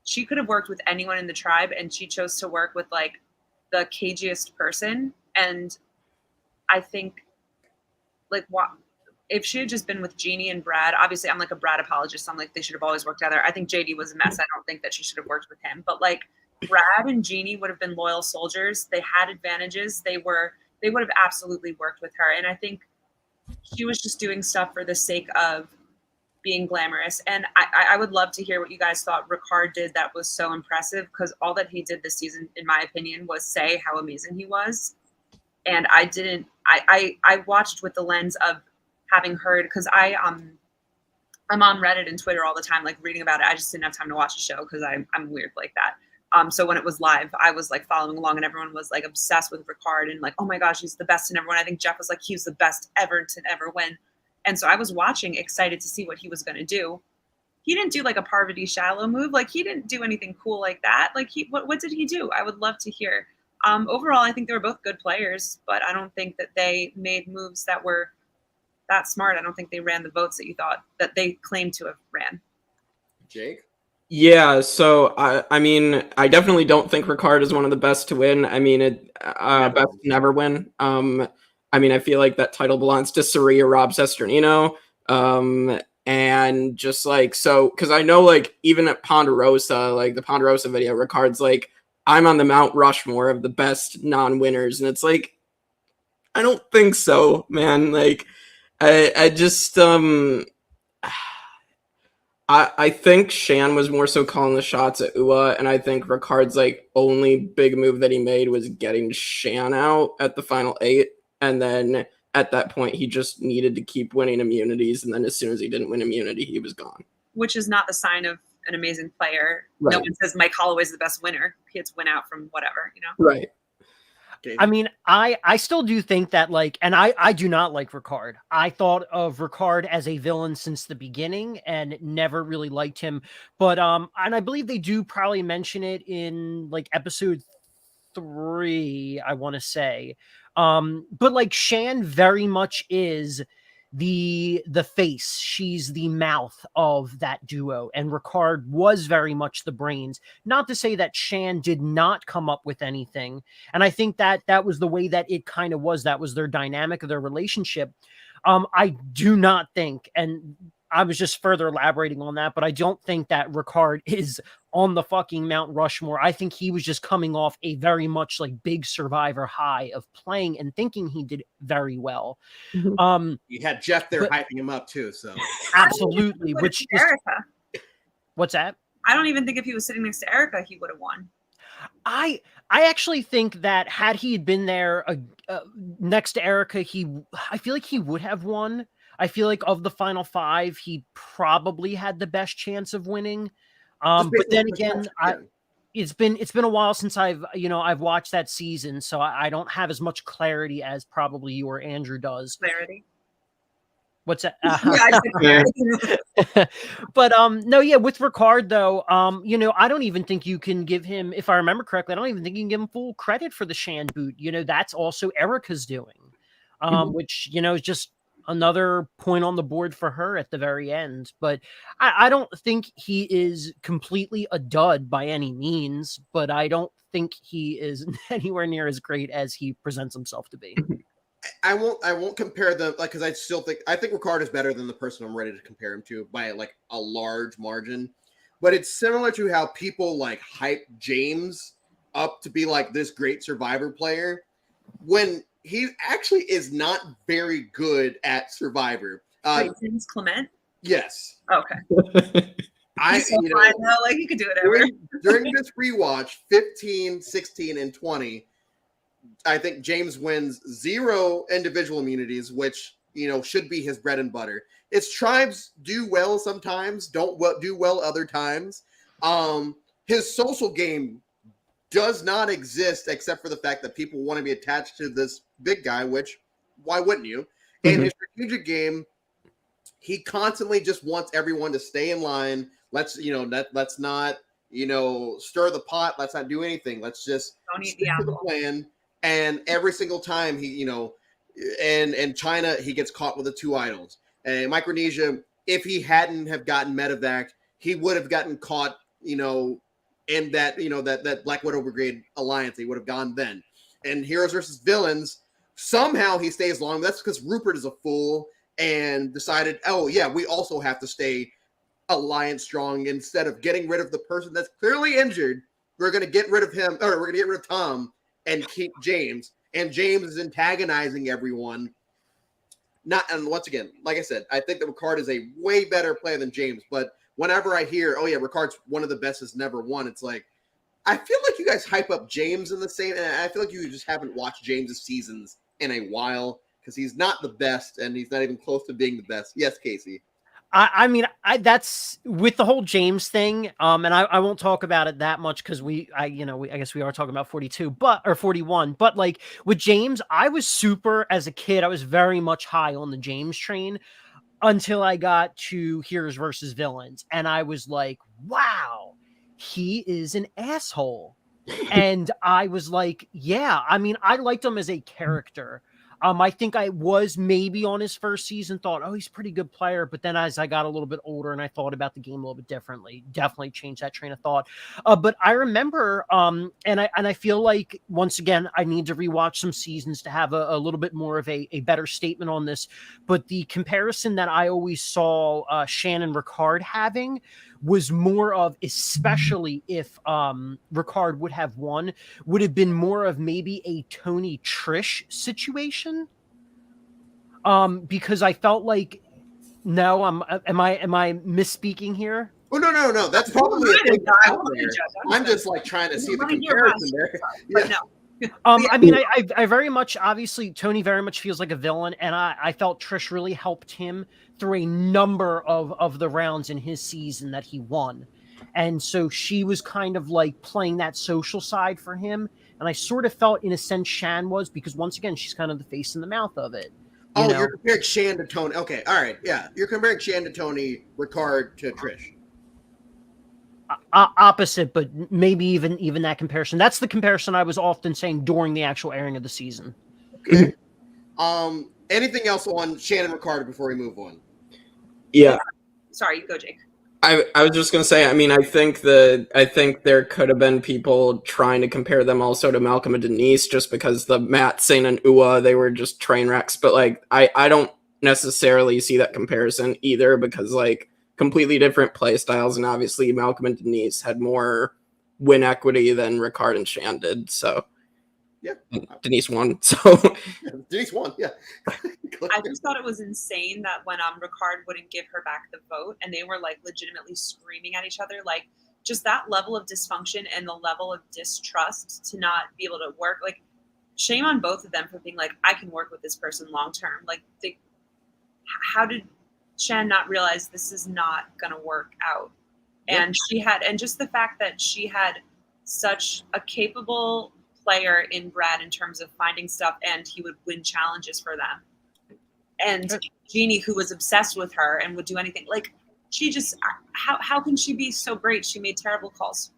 She could have worked with anyone in the tribe, and she chose to work with like the cagiest person. And I think like what if she had just been with Jeannie and Brad, obviously I'm like a Brad apologist. I'm like, they should have always worked together. I think JD was a mess. I don't think that she should have worked with him, but like Brad and Jeannie would have been loyal soldiers. They had advantages. They would have absolutely worked with her. And I think she was just doing stuff for the sake of being glamorous. And I would love to hear what you guys thought Ricard did that was so impressive, because all that he did this season, in my opinion, was say how amazing he was. And I watched with the lens of having heard, because I'm on Reddit and Twitter all the time, like reading about it. I just didn't have time to watch a show because I'm weird like that. So when it was live, I was like following along, and everyone was like obsessed with Ricard and like, oh my gosh, he's the best to ever win. I think Jeff was like, he was the best ever to ever win. And so I was watching, excited to see what he was going to do. He didn't do like a Parvati shallow move. Like, he didn't do anything cool like that. Like, what did he do? I would love to hear. Overall, I think they were both good players, but I don't think that they made moves that were that smart. I don't think they ran the votes that you thought that they claimed to have ran. Jake? Yeah, so I mean, I definitely don't think Ricard is one of the best to win. I mean, best to never win. I mean, I feel like that title belongs to Sari or Rob Sesternino. And just like, so, because I know like even at Ponderosa, like the Ponderosa video, Ricard's like, I'm on the Mount Rushmore of the best non-winners. And it's like, I don't think so, man. Like, I just I think Shan was more so calling the shots at Ua, and I think Ricard's like only big move that he made was getting Shan out at the final 8, and then at that point he just needed to keep winning immunities, and then as soon as he didn't win immunity, he was gone. Which is not the sign of an amazing player. Right. No one says Mike Holloway's the best winner. He gets win out from whatever, you know? Right. I mean, I still do think that, like, and I do not like Ricard. I thought of Ricard as a villain since the beginning and never really liked him. But and I believe they do probably mention it in like episode 3, I want to say. But like Shan very much is the face. She's the mouth of that duo, and Ricard was very much the brains. Not to say that Shan did not come up with anything, and I think that that was the way that it kind of was. That was their dynamic of their relationship. I do not think, and I was just further elaborating on that, but I don't think that Ricard is on the fucking Mount Rushmore. I think he was just coming off a very much like big Survivor high of playing and thinking he did very well. You had Jeff there hyping him up too, so absolutely. Which just, Erica. What's that? I don't even think if he was sitting next to Erica, he would have won. I actually think that had he been there next to Erica, I feel like he would have won. I feel like of the final 5, he probably had the best chance of winning. But then again, it's been a while since I've watched that season, so I don't have as much clarity as probably you or Andrew does. Clarity. What's that? Yeah, but no, yeah, with Ricard though, I don't even think you can give him, if I remember correctly, I don't even think you can give him full credit for the Shan boot. That's also Erica's doing, which is just another point on the board for her at the very end. But I don't think he is completely a dud by any means, but I don't think he is anywhere near as great as he presents himself to be. I won't compare them, like, because I think Ricard is better than the person I'm ready to compare him to by like a large margin. But it's similar to how people like hype James up to be like this great Survivor player when he actually is not very good at Survivor. Wait, James Clement? Yes. Okay. He's so fine though, like he could do whatever. During this rewatch, 15, 16, and 20, I think James wins 0 individual immunities, which should be his bread and butter. His tribes do well sometimes, don't do well other times. His social game does not exist except for the fact that people want to be attached to this big guy, which why wouldn't you? In his strategic game, he constantly just wants everyone to stay in line. Let's not stir the pot. Let's not do anything. Let's just stick to the plan. And every single time and China, he gets caught with the 2 idols. And Micronesia, if he hadn't have gotten medevac, he would have gotten caught, in that, that Black Widow Brigade alliance. He would have gone then. And Heroes versus Villains, somehow he stays long. That's because Rupert is a fool and decided, oh yeah, we also have to stay alliance strong. Instead of getting rid of the person that's clearly injured, we're going to get rid of him, or we're going to get rid of Tom and keep James. And James is antagonizing everyone. And once again, like I said, I think that Ricard is a way better player than James. But whenever I hear, oh yeah, Ricard's one of the best has never won, it's like, I feel like you guys hype up James in the same, and I feel like you just haven't watched James's seasons in a while because he's not the best and he's not even close to being the best. Yes, Casey. I mean, that's with the whole James thing. And I won't talk about it that much because I guess we are talking about 42, or 41. But like with James, I was super as a kid. I was very much high on the James train until I got to Heroes versus Villains, and I was like, wow, he is an asshole. And I was like, yeah, I mean, I liked him as a character. I think I was maybe on his first season thought, oh, he's a pretty good player. But then as I got a little bit older and I thought about the game a little bit differently, definitely changed that train of thought. But I remember, and I feel like, once again, I need to rewatch some seasons to have a little bit more of a better statement on this. But the comparison that I always saw Shannon Ricard having was more of, especially if Ricard would have won, would have been more of maybe a Tony Trish situation. Because I felt like, no, am I misspeaking here? Oh no. That's probably a thing I out won't there. judge. I'm just like trying to see the Let me hear about comparison there. But Yeah. no. I mean, I very much, obviously, Tony very much feels like a villain, and I felt Trish really helped him through a number of the rounds in his season that he won. And so she was kind of like playing that social side for him. And I sort of felt, in a sense, Shan was, because once again, she's kind of the face and the mouth of it. Oh, you're comparing Shan to Tony. Okay, all right, yeah. You're comparing Shan to Tony, Ricard to Trish. Opposite, but maybe even that comparison. That's the comparison I was often saying during the actual airing of the season. Okay. Anything else on Shan and Ricard before we move on? Yeah. Sorry, you go, Jake. I was just gonna say, I mean, I think there could have been people trying to compare them also to Malcolm and Denise, just because the Matt, Sane, and Ua, they were just train wrecks. But like, I don't necessarily see that comparison either, because like completely different play styles, and obviously Malcolm and Denise had more win equity than Ricard and Shan did. So yeah, Denise won. So Denise won. Yeah. I just thought it was insane that when Ricard wouldn't give her back the vote, and they were like legitimately screaming at each other, like just that level of dysfunction and the level of distrust to not be able to work. Like, shame on both of them for being like, I can work with this person long term. Like, how did Shan not realize this is not going to work out? And and just the fact that she had such a capable player in Brad in terms of finding stuff, and he would win challenges for them. And Jeannie, who was obsessed with her and would do anything, like, she just, how can she be so great? She made terrible calls.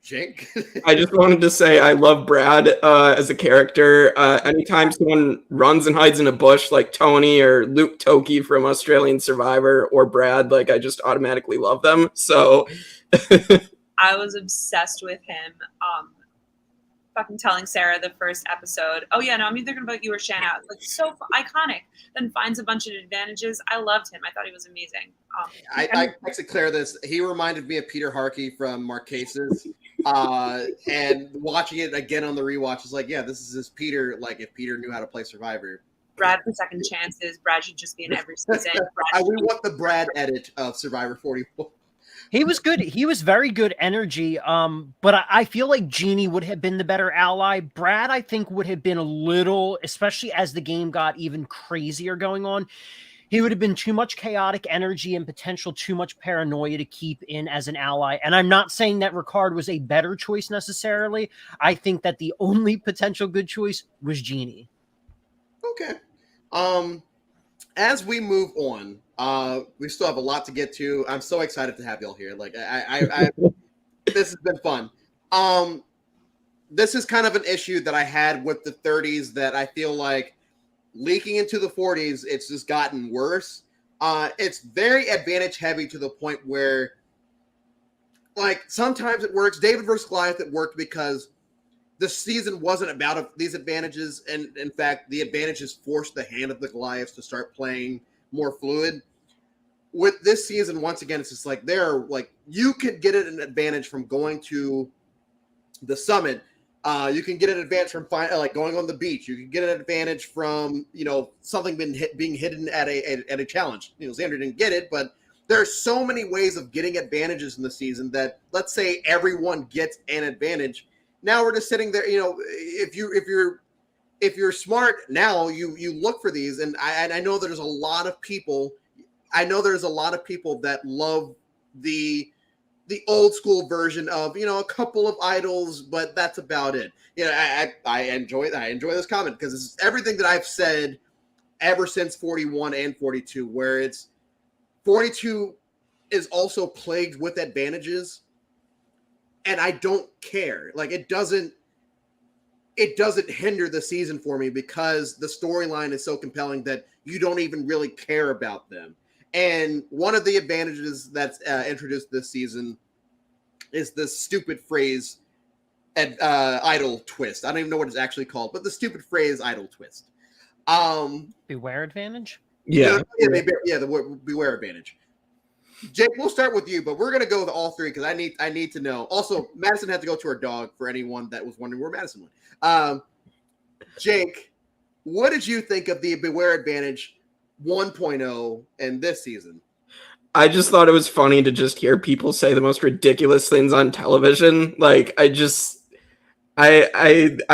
Jake? I just wanted to say I love Brad as a character. Anytime someone runs and hides in a bush, like Tony or Luke Toki from Australian Survivor, or Brad, like, I just automatically love them. So I was obsessed with him. Fucking telling Sarah the first episode, oh yeah, no, I'm either gonna vote you or Shan out. Like, so iconic. Then finds a bunch of advantages. I loved him. I thought he was amazing. I actually clear this. He reminded me of Peter Harkey from Marquesas. And watching it again on the rewatch is like, yeah, this is his Peter. Like, if Peter knew how to play Survivor. Brad for second chances. Brad should just be in every season. We want the Brad edit of Survivor 44. He was good. He was very good energy. But I feel like Jeannie would have been the better ally. Brad, I think, would have been a little, especially as the game got even crazier going on, he would have been too much chaotic energy and potential too much paranoia to keep in as an ally. And I'm not saying that Ricard was a better choice necessarily. I think that the only potential good choice was Jeannie. Okay. As we move on, we still have a lot to get to. I'm so excited to have y'all here. Like, I this has been fun. This is kind of an issue that I had with the 30s that I feel like leaking into the 40s, it's just gotten worse. It's very advantage heavy to the point where, like, sometimes it works. David versus Goliath, it worked because the season wasn't about these advantages, and in fact, the advantages forced the hand of the Goliaths to start playing more fluid. With this season, once again, it's just like you could get an advantage from going to the summit. You can get an advantage from going on the beach. You can get an advantage from something being hidden at a challenge. Xander didn't get it, but there are so many ways of getting advantages in the season that, let's say everyone gets an advantage. Now we're just sitting there. If you're smart, now you look for these, and I know there's a lot of people. I know there's a lot of people that love the old school version of a couple of idols, but that's about it. I enjoy this comment because it's everything that I've said ever since 41 and 42, where it's 42 is also plagued with advantages. And I don't care. Like, it doesn't hinder the season for me because the storyline is so compelling that you don't even really care about them. And one of the advantages that's introduced this season is the stupid phrase idol twist. I don't even know what it's actually called, but the stupid phrase idol twist. Beware advantage? Yeah. The beware advantage. Jake, we'll start with you, but we're gonna go with all three because I need to know. Also, Madison had to go to her dog for anyone that was wondering where Madison went. Jake, what did you think of the Beware Advantage 1.0 in this season? I just thought it was funny to just hear people say the most ridiculous things on television. Like, I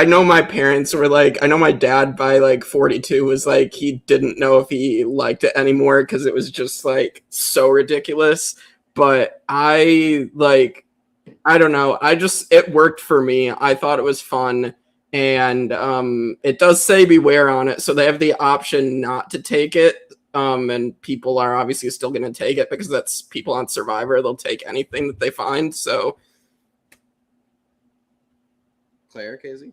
know my parents were like, I know my dad by like 42 was like, he didn't know if he liked it anymore because it was just like so ridiculous. But I don't know. It worked for me. I thought it was fun. And it does say beware on it. So they have the option not to take it. And people are obviously still going to take it because that's people on Survivor. They'll take anything that they find. So, Claire, Casey?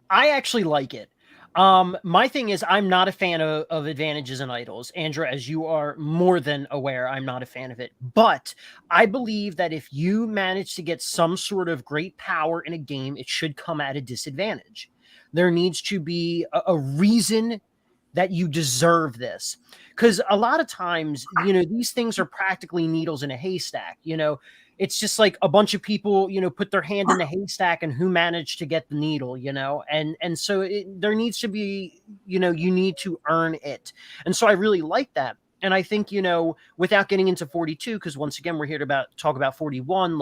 I actually like it. My thing is, I'm not a fan of advantages and idols. Andrea, as you are more than aware, I'm not a fan of it. But I believe that if you manage to get some sort of great power in a game, it should come at a disadvantage. There needs to be a reason that you deserve this. Because a lot of times, these things are practically needles in a haystack. It's just like a bunch of people, put their hand in the haystack and who managed to get the needle, and so there needs to be, you need to earn it. And so I really like that. And I think, without getting into 42, because once again, we're here to talk about 41,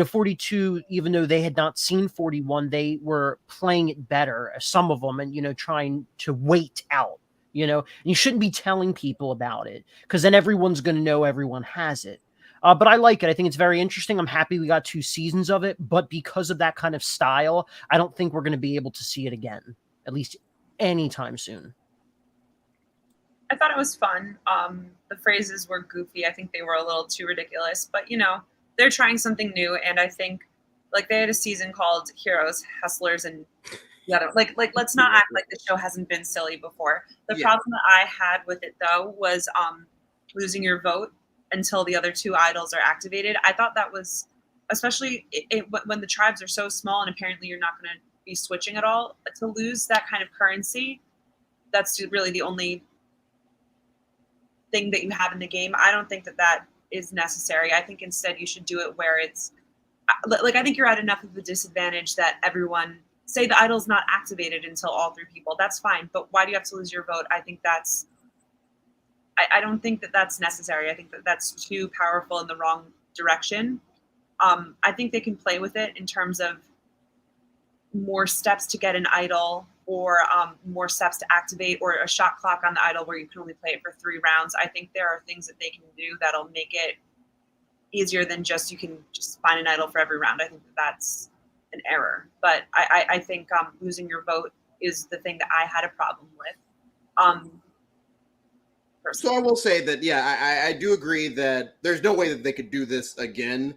42, even though they had not seen 41, they were playing it better, some of them, and, trying to wait out, and you shouldn't be telling people about it because then everyone's going to know everyone has it. But I like it. I think it's very interesting. I'm happy we got 2 seasons of it, but because of that kind of style, I don't think we're going to be able to see it again, at least anytime soon. I thought it was fun. The phrases were goofy. I think they were a little too ridiculous, but they're trying something new. And I think like they had a season called Heroes, Hustlers, and let's not act like the show hasn't been silly before. The problem that I had with it though was losing your vote until the other 2 idols are activated. I thought that was, especially when the tribes are so small and apparently you're not going to be switching at all, to lose that kind of currency. That's really the only thing that you have in the game. I don't think that is necessary. I think instead you should do it where it's like, I think you're at enough of a disadvantage that everyone, say the idol's not activated until all 3 people, that's fine. But why do you have to lose your vote? I think I don't think that that's necessary. I think that that's too powerful in the wrong direction. I think they can play with it in terms of more steps to get an idol, or more steps to activate, or a shot clock on the idol where you can only play it for 3 rounds. I think there are things that they can do that'll make it easier than just you can just find an idol for every round. I think that's an error. But I think losing your vote is the thing that I had a problem with. So I will say that, I do agree that there's no way that they could do this again,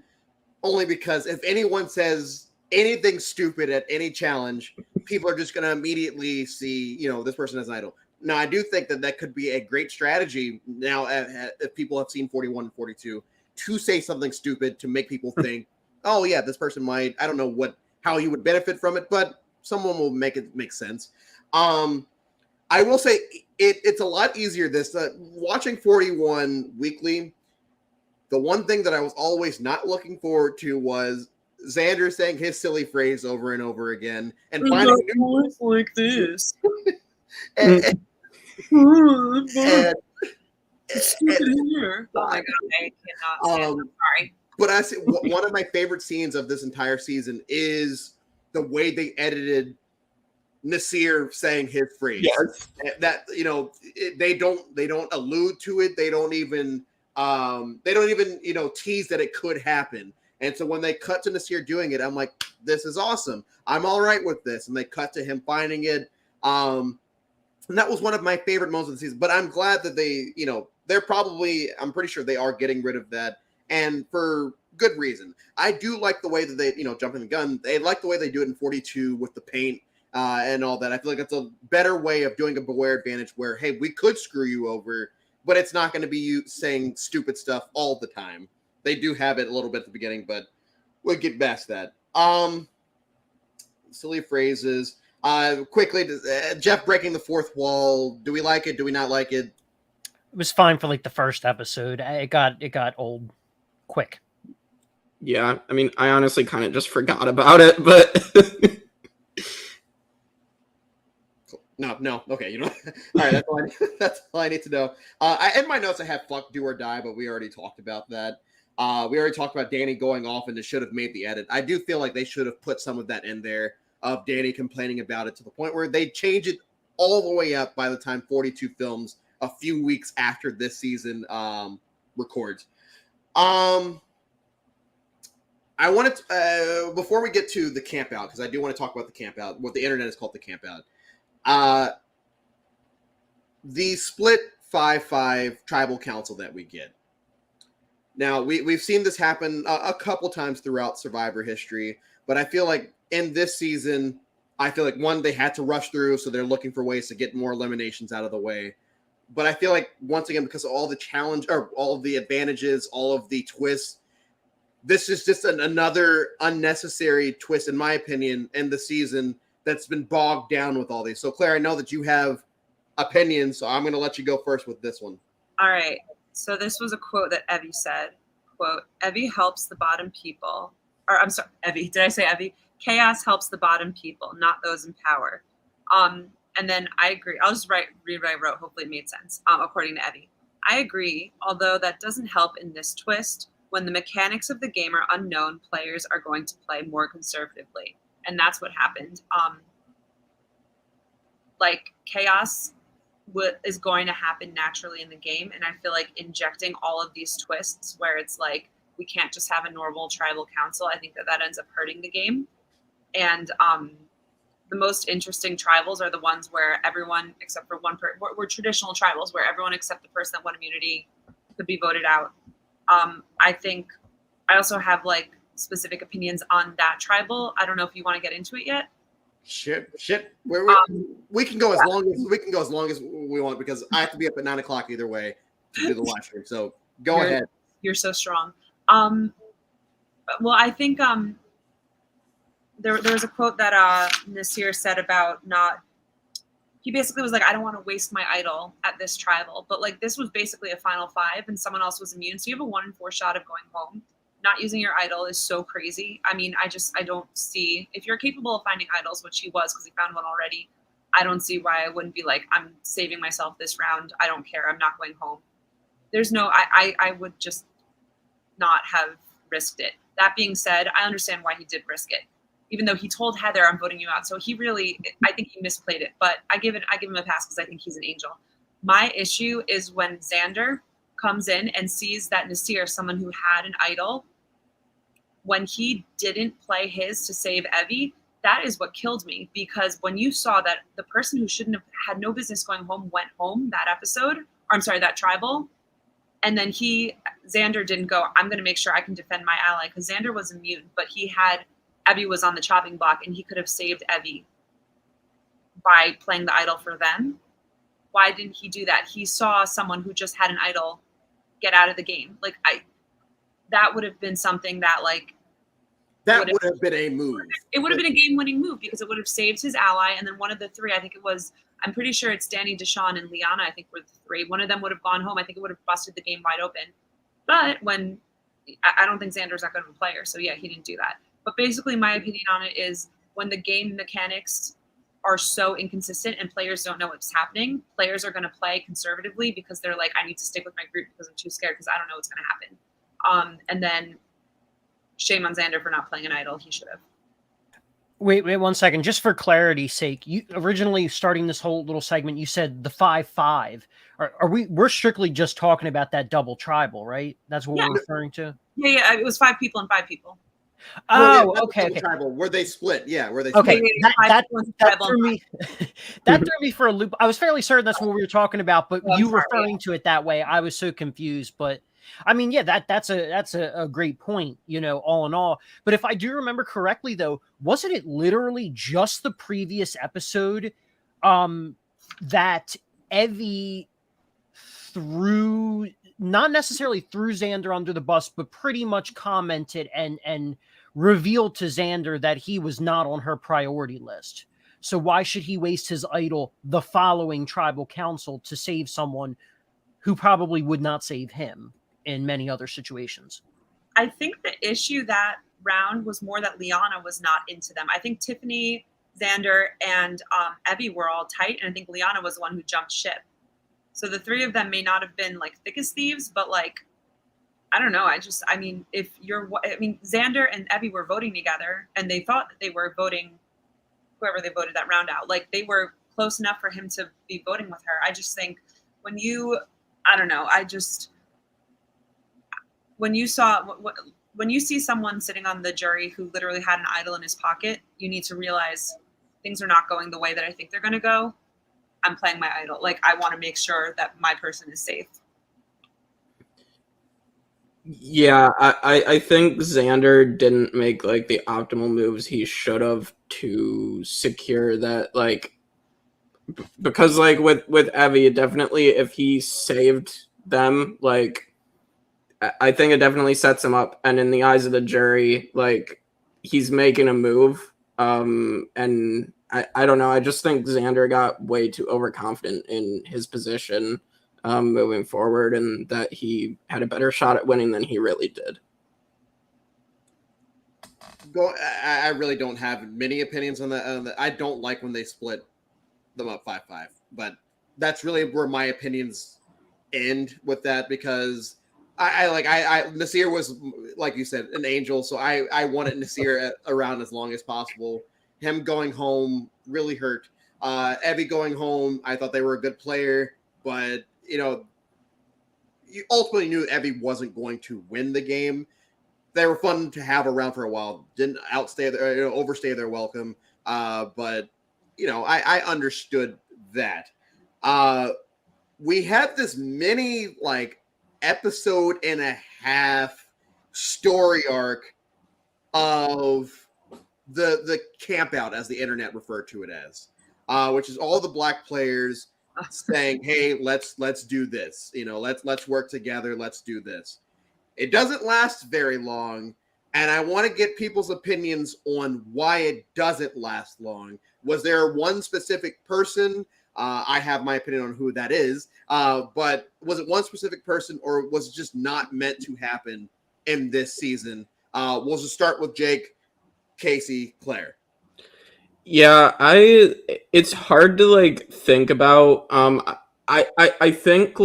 only because if anyone says anything stupid at any challenge, people are just going to immediately see, this person as an idol. Now, I do think that could be a great strategy now if people have seen 41 and 42 to say something stupid to make people think, oh, yeah, this person might, I don't know how you would benefit from it, but someone will make it make sense. I will say it's a lot easier watching 41 weekly. The one thing that I was always not looking forward to was Xander saying his silly phrase over and over again and finding new like this. and Oh my god, I cannot. I'm sorry. But I say one of my favorite scenes of this entire season is the way they edited Nasir saying his phrase. yes. That they don't allude to it. They don't even tease that it could happen. And so when they cut to Nasir doing it, I'm like, this is awesome. I'm all right with this. And they cut to him finding it. And that was one of my favorite moments of the season. But I'm glad that I'm pretty sure they are getting rid of that. And for good reason. I do like the way that they, jumping the gun. They like the way they do it in 42 with the paint. And all that. I feel like it's a better way of doing a Beware Advantage where, hey, we could screw you over, but it's not going to be you saying stupid stuff all the time. They do have it a little bit at the beginning, but we'll get past that. Silly phrases. Quickly, Jeff breaking the 4th wall. Do we like it? Do we not like it? It was fine for like the first episode. It got old quick. Yeah, I mean, I honestly kind of just forgot about it, but No. Okay, you know. All right, that's all I need to know. In my notes, I have fuck, do or die, but we already talked about that. We already talked about Danny going off, and it should have made the edit. I do feel like they should have put some of that in there of Danny complaining about it to the point where they change it all the way up by the time 42 films a few weeks after this season records. I wanted to, before we get to the camp out, because I do want to talk about the camp out, what the internet is called the camp out. The split 5-5 tribal council that we get. Now, we've seen this happen a couple times throughout Survivor history, but I feel like in this season, I feel like, one, they had to rush through, so they're looking for ways to get more eliminations out of the way. But I feel like, once again, because of all the challenge, or all of the advantages, all of the twists, this is just another unnecessary twist, in my opinion, in the season that's been bogged down with all these. So, Claire, I know that you have opinions, so I'm going to let you go first with this one. All right. So this was a quote that Evie said, quote, Evie helps the bottom people. Or I'm sorry, Evie. Did I say Evie? Chaos helps the bottom people, not those in power. And then I agree. I'll just read what I wrote. Hopefully it made sense, according to Evie. I agree, although that doesn't help in this twist. When the mechanics of the game are unknown, players are going to play more conservatively. And that's what happened. Like, chaos is going to happen naturally in the game, and I feel like injecting all of these twists where it's like we can't just have a normal tribal council, I think that ends up hurting the game. And the most interesting tribals are the ones where everyone except for one person, we're traditional tribals where everyone except the person that won immunity could be voted out. I think I also have like specific opinions on that tribal. I don't know if you want to get into it yet. Shit. We can go as long as we want, because I have to be up at 9:00 either way to do the live stream. So go ahead. You're so strong. Well, I think there was a quote that Nasir said about not. He basically was like, I don't want to waste my idol at this tribal, but like this was basically a final 5, and someone else was immune, so you have a 1 in 4 shot of going home. Not using your idol is so crazy. I mean, I don't see, if you're capable of finding idols, which he was because he found one already, I don't see why I wouldn't be like, I'm saving myself this round. I don't care. I'm not going home. There's no, I would just not have risked it. That being said, I understand why he did risk it, even though he told Heather, I'm voting you out. So he really, I think he misplayed it, but I give him a pass because I think he's an angel. My issue is when Xander comes in and sees that Nasir, someone who had an idol, when he didn't play his to save Evie, that is what killed me. Because when you saw that the person who shouldn't have had no business going home went home that episode, or I'm sorry, that tribal, and then Xander didn't go, I'm going to make sure I can defend my ally, because Xander was immune, but Evie was on the chopping block, and he could have saved Evie by playing the idol for them. Why didn't he do that? He saw someone who just had an idol get out of the game. Like, that would have been something that, like, that would have been a move. It would have been a game-winning move, because it would have saved his ally, and then one of the 3, I think it was, I'm pretty sure it's Danny, Deshawn, and Liana, I think were the 3. One of them would have gone home. I think it would have busted the game wide open. But I don't think Xander's that good of a player, so yeah, he didn't do that. But basically, my opinion on it is when the game mechanics are so inconsistent and players don't know what's happening, players are going to play conservatively because they're like, I need to stick with my group because I'm too scared because I don't know what's going to happen. And then shame on Xander for not playing an idol. He should have. Wait 1 second. Just for clarity's sake, you originally starting this whole little segment, you said the 5-5. We're strictly just talking about that double tribal, right? That's what we're referring to? Yeah. It was 5 people and 5 people. Oh, okay. Tribal, where they split. Yeah, where they split. Okay, that threw me. That threw me for a loop. I was fairly certain that's what we were talking about, but referring to it that way, I was so confused. But I mean, yeah, that's a great point, all in all. But if I do remember correctly, though, wasn't it literally just the previous episode that Evie not necessarily threw Xander under the bus, but pretty much commented and revealed to Xander that he was not on her priority list. So why should he waste his idol the following tribal council to save someone who probably would not save him in many other situations. I think the issue that round was more that Liana was not into them. I think Tiffany, Xander, and Evie were all tight, and I think Liana was the one who jumped ship. So the three of them may not have been like thick as thieves, but like, I don't know. Xander and Evie were voting together, and they thought that they were voting whoever they voted that round out. Like, they were close enough for him to be voting with her. I just think when you see someone sitting on the jury who literally had an idol in his pocket, you need to realize things are not going the way that I think they're going to go. I'm playing my idol. Like, I want to make sure that my person is safe. Yeah, I think Xander didn't make like the optimal moves he should have to secure that, like, because like with Evie, definitely if he saved them, like, I think it definitely sets him up, and in the eyes of the jury, like, he's making a move. And I don't know, I just think Xander got way too overconfident in his position moving forward, and that he had a better shot at winning than he really did. I really don't have many opinions on that. I don't like when they split them up 5-5, but that's really where my opinions end with that, because Nasir was, like you said, an angel, so I wanted Nasir around as long as possible. Him going home really hurt. Evie going home, I thought they were a good player, but you ultimately knew Evie wasn't going to win the game. They were fun to have around for a while. Didn't overstay their welcome. But I understood that. We had this mini episode and a half story arc of the camp out, as the internet referred to it as, which is all the black players saying, hey, let's do this, let's work together, let's do this. It doesn't last very long, and I want to get people's opinions on why it doesn't last long. Was there one specific person? I have my opinion on who that is, but was it one specific person, or was it just not meant to happen in this season? We'll just start with Jake, Casey, Claire. Yeah, it's hard to think about. I think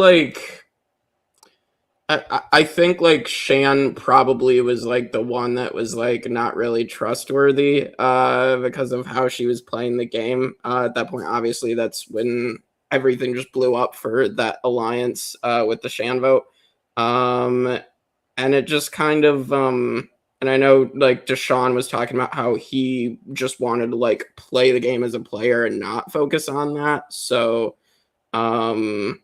I think Shan probably was the one that was not really trustworthy because of how she was playing the game. At that point, obviously, that's when everything just blew up for that alliance with the Shan vote. And it just kind of and I know Deshaun was talking about how he just wanted to play the game as a player and not focus on that. So I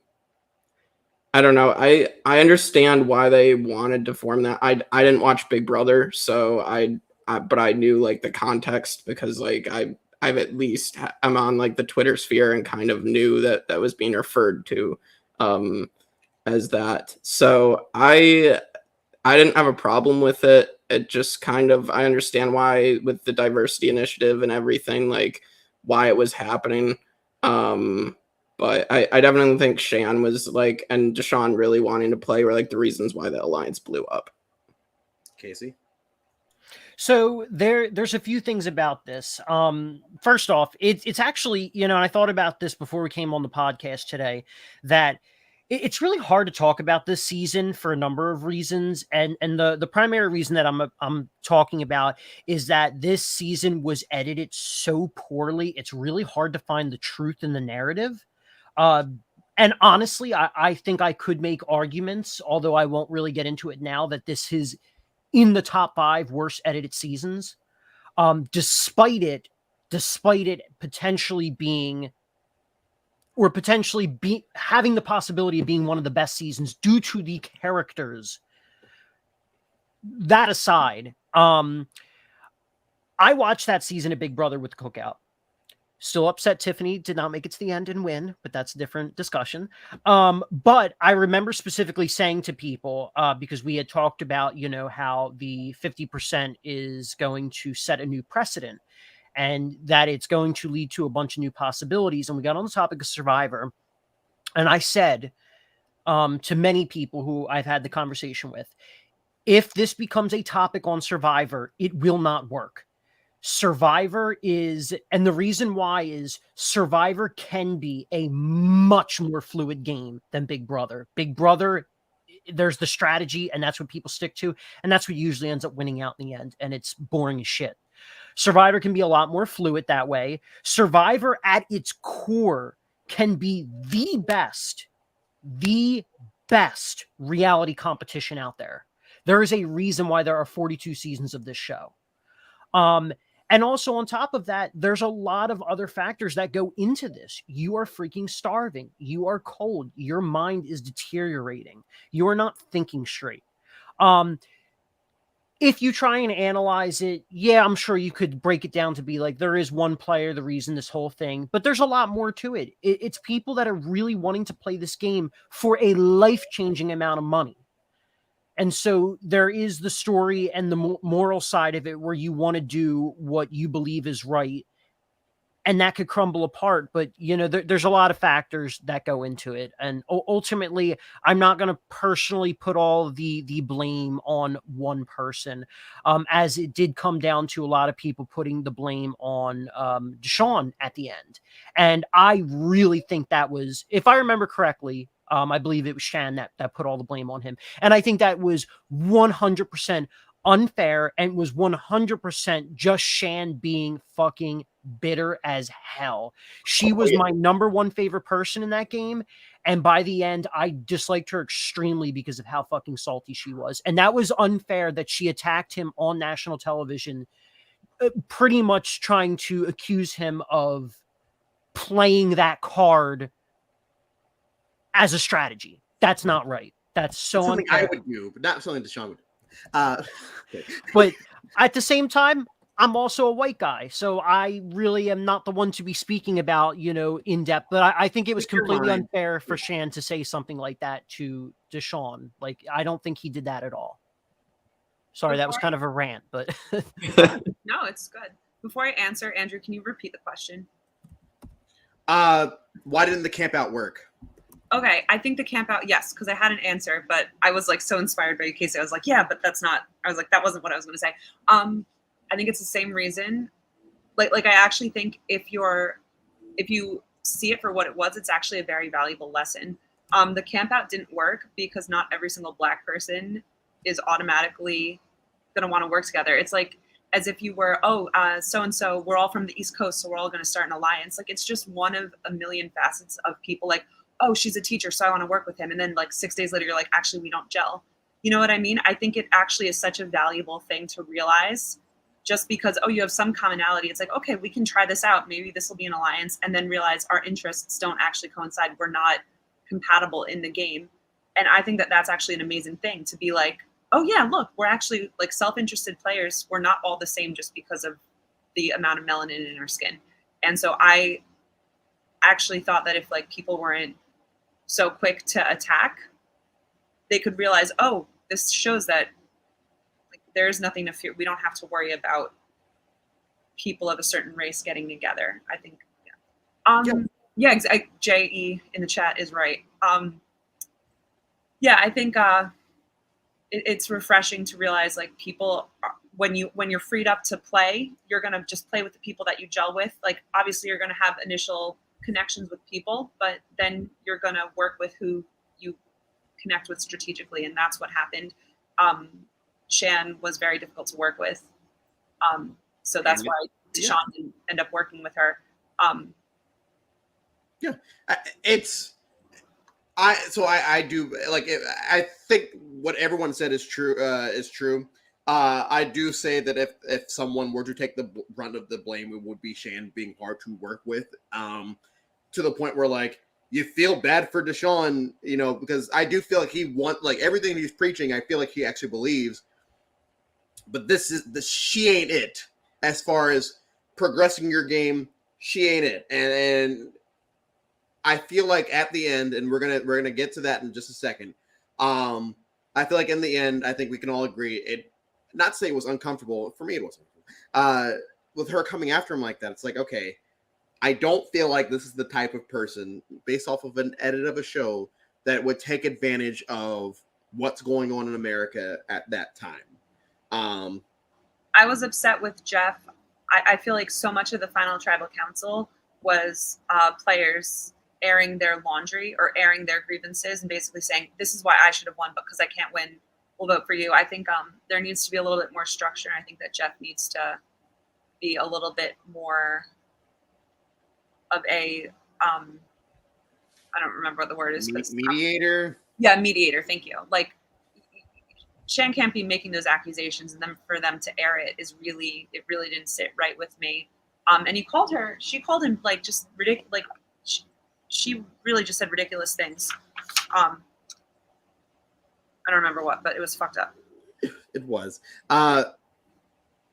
don't know. I understand why they wanted to form that. I didn't watch Big Brother, so but I knew the context, because I've at least I'm on the Twitter sphere and kind of knew that was being referred to as that. So I didn't have a problem with it. It just kind of, I understand why with the diversity initiative and everything, why it was happening. But I definitely think Shan was and Deshaun really wanting to play were the reasons why the alliance blew up. Casey? So there's a few things about this. First off, it's actually, and I thought about this before we came on the podcast today, that it's really hard to talk about this season for a number of reasons. And the primary reason that I'm talking about is that this season was edited so poorly. It's really hard to find the truth in the narrative. And honestly, I think I could make arguments, although I won't really get into it now, that this is in the top 5 worst edited seasons, despite it potentially being, or potentially having the possibility of being one of the best seasons due to the characters. That aside, I watched that season of Big Brother with the Cookout. Still upset Tiffany did not make it to the end and win, but that's a different discussion. But I remember specifically saying to people, because we had talked about, how the 50% is going to set a new precedent and that it's going to lead to a bunch of new possibilities. And we got on the topic of Survivor. And I said, to many people who I've had the conversation with. If this becomes a topic on Survivor, it will not work. Survivor is, and the reason why is Survivor can be a much more fluid game than Big Brother. Big Brother, there's the strategy, and that's what people stick to, and that's what usually ends up winning out in the end, and it's boring as shit. Survivor can be a lot more fluid that way. Survivor at its core can be the best reality competition out there. There is a reason why there are 42 seasons of this show. And also on top of that, there's a lot of other factors that go into this. You are freaking starving. You are cold. Your mind is deteriorating. You are not thinking straight. If you try and analyze it, yeah, I'm sure you could break it down to be like, there is one player, the reason this whole thing, but there's a lot more to it. It's people that are really wanting to play this game for a life-changing amount of money. And so there is the story and the moral side of it where you want to do what you believe is right. And that could crumble apart. But, you know, there's a lot of factors that go into it. And ultimately, I'm not going to personally put all the blame on one person, as it did come down to a lot of people putting the blame on Deshaun at the end. And I really think that was, if I remember correctly, I believe it was Shan that put all the blame on him. And I think that was 100% unfair and was 100% just Shan being fucking bitter as hell. She was my number one favorite person in that game. And by the end, I disliked her extremely because of how fucking salty she was. And that was unfair that she attacked him on national television, pretty much trying to accuse him of playing that card as a strategy. That's not right. That's so something unfair. I would do, but not something Deshaun would do. But at the same time, I'm also a white guy, so I really am not the one to be speaking about, you know, in depth. But I think it was completely unfair for Shan to say something like that to Deshaun. Like, I don't think he did that at all. Sorry, that was kind of a rant, but No, it's good. Before I answer, Andrew, can you repeat the question? Why didn't the camp out work? Okay, I think the camp out, yes, because I had an answer, but I was like so inspired by you, Casey. I was like, yeah, but that's not. I was like, that wasn't what I was going to say. I think it's the same reason. Like I actually think if you see it for what it was, it's actually a very valuable lesson. The camp out didn't work because not every single Black person is automatically going to want to work together. It's like as if you were, so and so, we're all from the East Coast, so we're all going to start an alliance. Like it's just one of a million facets of people. Like, oh, she's a teacher, so I want to work with him. And then like 6 days later, you're like, actually, we don't gel. You know what I mean? I think it actually is such a valuable thing to realize just because, oh, you have some commonality. It's like, okay, we can try this out. Maybe this will be an alliance. And then realize our interests don't actually coincide. We're not compatible in the game. And I think that that's actually an amazing thing to be like, oh yeah, look, we're actually like self-interested players. We're not all the same just because of the amount of melanin in our skin. And so I actually thought that if like people weren't so quick to attack, they could realize, oh, this shows that like there's nothing to fear. We don't have to worry about people of a certain race getting together. I think, J.E. in the chat is right. I think it's refreshing to realize like people when you're freed up to play, you're gonna just play with the people that you gel with. Like obviously you're gonna have initial connections with people, but then you're gonna work with who you connect with strategically, and that's what happened. Shan was very difficult to work with, so that's why Deshaun didn't end up working with her. I do like it, I think what everyone said is true. I do say that if someone were to take the brunt of the blame, it would be Shan being hard to work with. To the point where like you feel bad for Deshaun, you know, because I do feel like he wants like everything he's preaching. I feel like he actually believes, but she ain't it as far as progressing your game. She ain't it, and I feel like at the end, and we're gonna get to that in just a second. I feel like in the end, I think we can all agree it. Not to say it was uncomfortable for me. It wasn't. With her coming after him like that, it's like okay. I don't feel like this is the type of person, based off of an edit of a show, that would take advantage of what's going on in America at that time. I was upset with Jeff. I feel like so much of the final tribal council was players airing their laundry or airing their grievances and basically saying, this is why I should have won, but because I can't win, we'll vote for you. I think there needs to be a little bit more structure. I think that Jeff needs to be a little bit more of a, I don't remember what the word is. But mediator? Yeah, mediator. Thank you. Like, Shan can't be making those accusations, and then for them to air it really didn't sit right with me. And she called him like just ridiculous, like she really just said ridiculous things. I don't remember what, but it was fucked up. It was.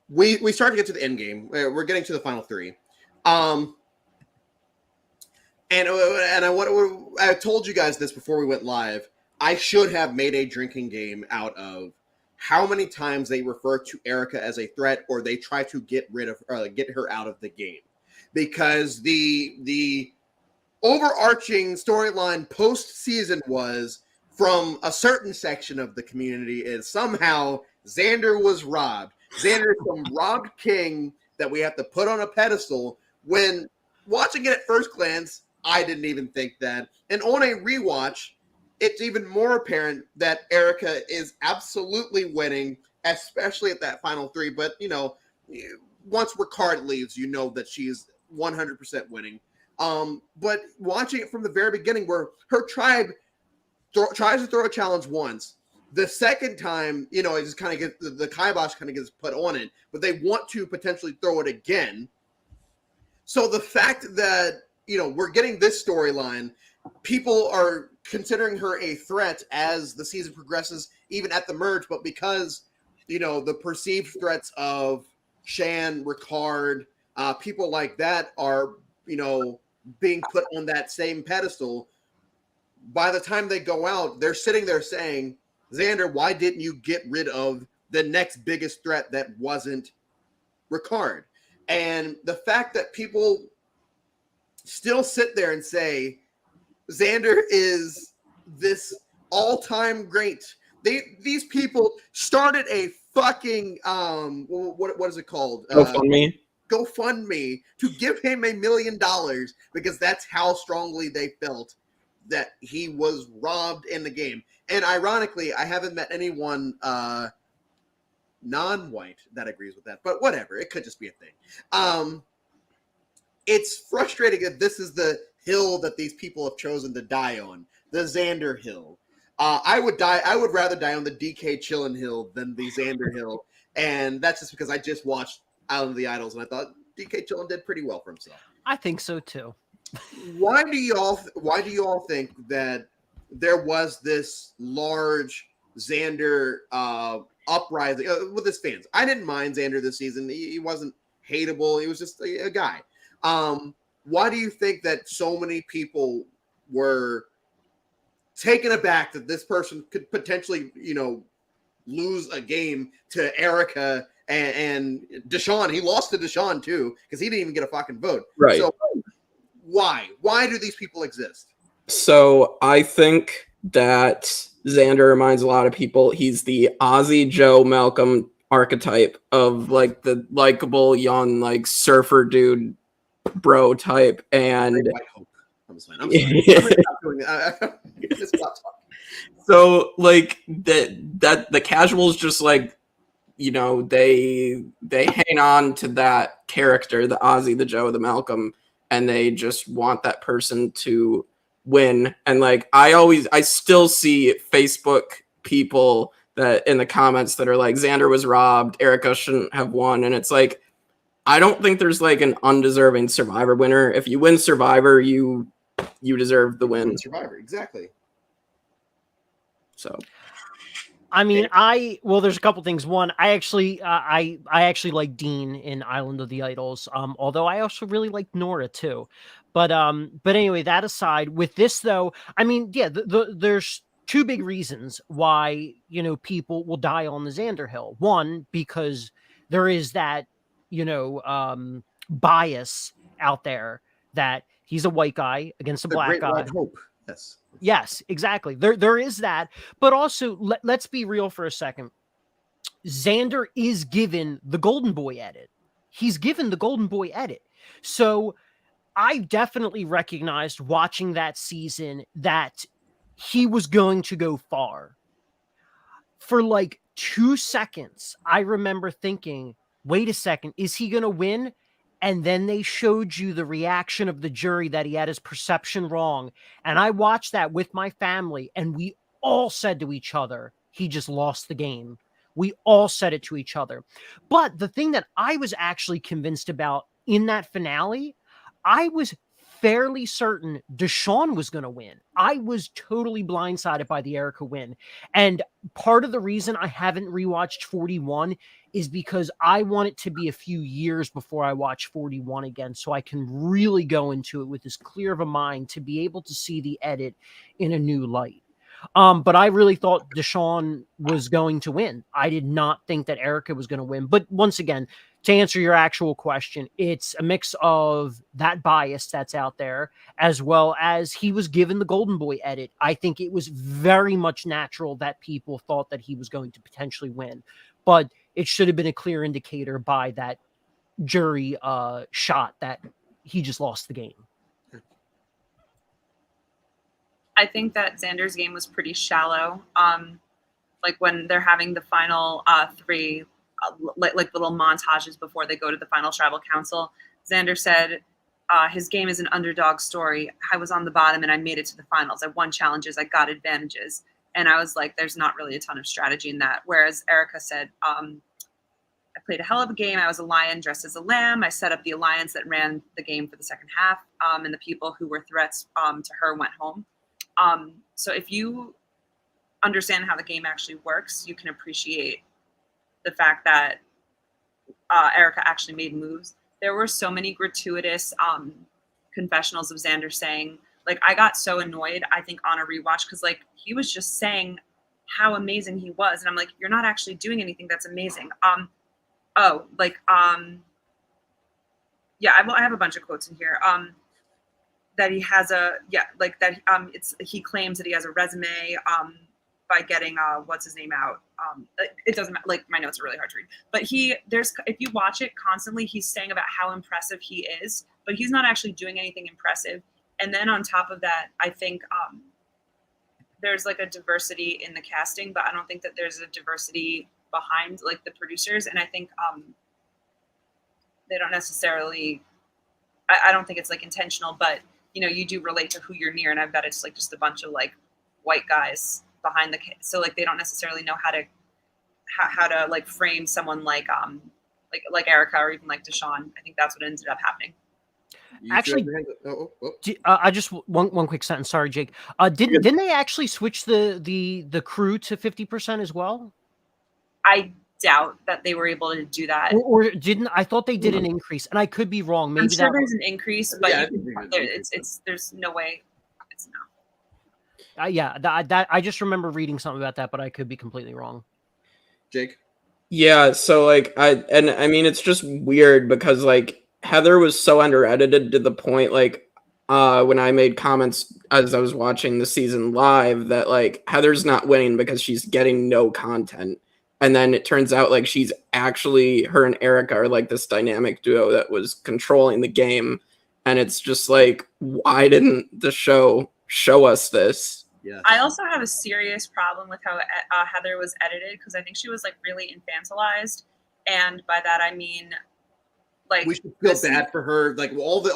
We start to get to the end game. We're getting to the final three. And I told you guys this before we went live. I should have made a drinking game out of how many times they refer to Erica as a threat, or they try to get her out of the game, because the overarching storyline post-season was, from a certain section of the community, is somehow Xander was robbed. Xander is some robbed king that we have to put on a pedestal. When watching it at first glance, I didn't even think that. And on a rewatch, it's even more apparent that Erica is absolutely winning, especially at that final three. But, once Ricard leaves, you know that she's 100% winning. But watching it from the very beginning, where her tribe tries to throw a challenge once, the second time, it just kind of gets the kibosh kind of gets put on it, but they want to potentially throw it again. So the fact that, we're getting this storyline, people are considering her a threat as the season progresses, even at the merge, but because, the perceived threats of Shan, Ricard, people like that are, being put on that same pedestal. By the time they go out, they're sitting there saying, Xander, why didn't you get rid of the next biggest threat that wasn't Ricard? And the fact that people still sit there and say, Xander is this all-time great. These people started a fucking, what is it called? GoFundMe to give him $1 million, because that's how strongly they felt that he was robbed in the game. And ironically, I haven't met anyone non-white that agrees with that, but whatever. It could just be a thing. It's frustrating that this is the hill that these people have chosen to die on, the Xander Hill. I would rather die on the DK Chillin Hill than the Xander Hill, and that's just because I just watched Island of the Idols, and I thought DK Chillin did pretty well for himself. I think so too. Why do you all think that there was this large Xander uprising with his fans? I didn't mind Xander this season. He wasn't hateable. He was just a guy. Why do you think that so many people were taken aback that this person could potentially, lose a game to Erica and Deshaun? He lost to Deshaun too, because he didn't even get a fucking vote. Right. So why do these people exist? So I think that Xander reminds a lot of people, he's the Ozzy Joe Malcolm archetype of like the likable young, like surfer dude bro type. And I'm sorry. I'm sorry. Stop talking. So like that the casuals just like, they hang on to that character, the Ozzy, the Joe, the Malcolm, and they just want that person to win. And like I still see Facebook people that in the comments that are like, Xander was robbed, Erica shouldn't have won. And it's like, I don't think there's like an undeserving Survivor winner. If you win Survivor, you deserve the win. Survivor, exactly. So, I mean, there's a couple things. One, I actually like Dean in Island of the Idols. Although I also really like Nora too. But anyway, that aside, with this though, I mean, yeah, there's two big reasons why, people will die on the Xander Hill. One, because there is that, bias out there that he's a white guy against a black guy. Hope. Yes. Yes, exactly. There is that, but also let's be real for a second. Xander is given the Golden Boy edit. He's given the Golden Boy edit. So I definitely recognized watching that season that he was going to go far. For like 2 seconds, I remember thinking, wait a second, is he going to win? And then they showed you the reaction of the jury that he had his perception wrong. And I watched that with my family, and we all said to each other, he just lost the game. We all said it to each other. But the thing that I was actually convinced about in that finale, I was fairly certain Deshaun was going to win. I was totally blindsided by the Erica win. And part of the reason I haven't rewatched 41 is because I want it to be a few years before I watch 41 again, so I can really go into it with as clear of a mind to be able to see the edit in a new light. But I really thought Deshaun was going to win. I did not think that Erica was going to win. But once again, to answer your actual question, it's a mix of that bias that's out there, as well as he was given the Golden Boy edit. I think it was very much natural that people thought that he was going to potentially win, but it should have been a clear indicator by that jury shot that he just lost the game. I think that Xander's game was pretty shallow. Like when they're having the final three, like little montages before they go to the final tribal council, Xander said his game is an underdog story. I was on the bottom and I made it to the finals. I won challenges. I got advantages. And I was like, there's not really a ton of strategy in that. Whereas Erica said, I played a hell of a game. I was a lion dressed as a lamb. I set up the alliance that ran the game for the second half. And the people who were threats to her went home. So if you understand how the game actually works, you can appreciate the fact that Erica actually made moves. There were so many gratuitous confessionals of Xander saying, like, I got so annoyed, I think, on a rewatch, because like he was just saying how amazing he was. And I'm like, you're not actually doing anything that's amazing. Yeah, I have a bunch of quotes in here. That he has he claims that he has a resume by getting what's his name out. It doesn't matter, like my notes are really hard to read, but if you watch it constantly, he's saying about how impressive he is, but he's not actually doing anything impressive. And then on top of that, I think there's like a diversity in the casting, but I don't think that there's a diversity behind like the producers. And I think they don't necessarily, I don't think it's like intentional, but you know, you do relate to who you're near, and I bet it's like just a bunch of like white guys behind so like they don't necessarily know how to like frame someone like Erica or even like Deshaun. I think that's what ended up happening. Actually, I just one quick sentence. Sorry, Jake. Didn't they actually switch the crew to 50% as well? I doubt that they were able to do that. Or didn't I thought they did an increase, and I could be wrong. Maybe I'm sure there's an increase, but Yeah, there's no way it's no. That I just remember reading something about that, but I could be completely wrong. Jake? Yeah, so like I mean it's just weird because like Heather was so under-edited to the point like when I made comments as I was watching the season live that like Heather's not winning because she's getting no content. And then it turns out like she's actually, her and Erica are like this dynamic duo that was controlling the game. And it's just like, why didn't the show us this? Yeah. I also have a serious problem with how Heather was edited, because I think she was like really infantilized. And by that, I mean, like, we should feel bad for her. Like all the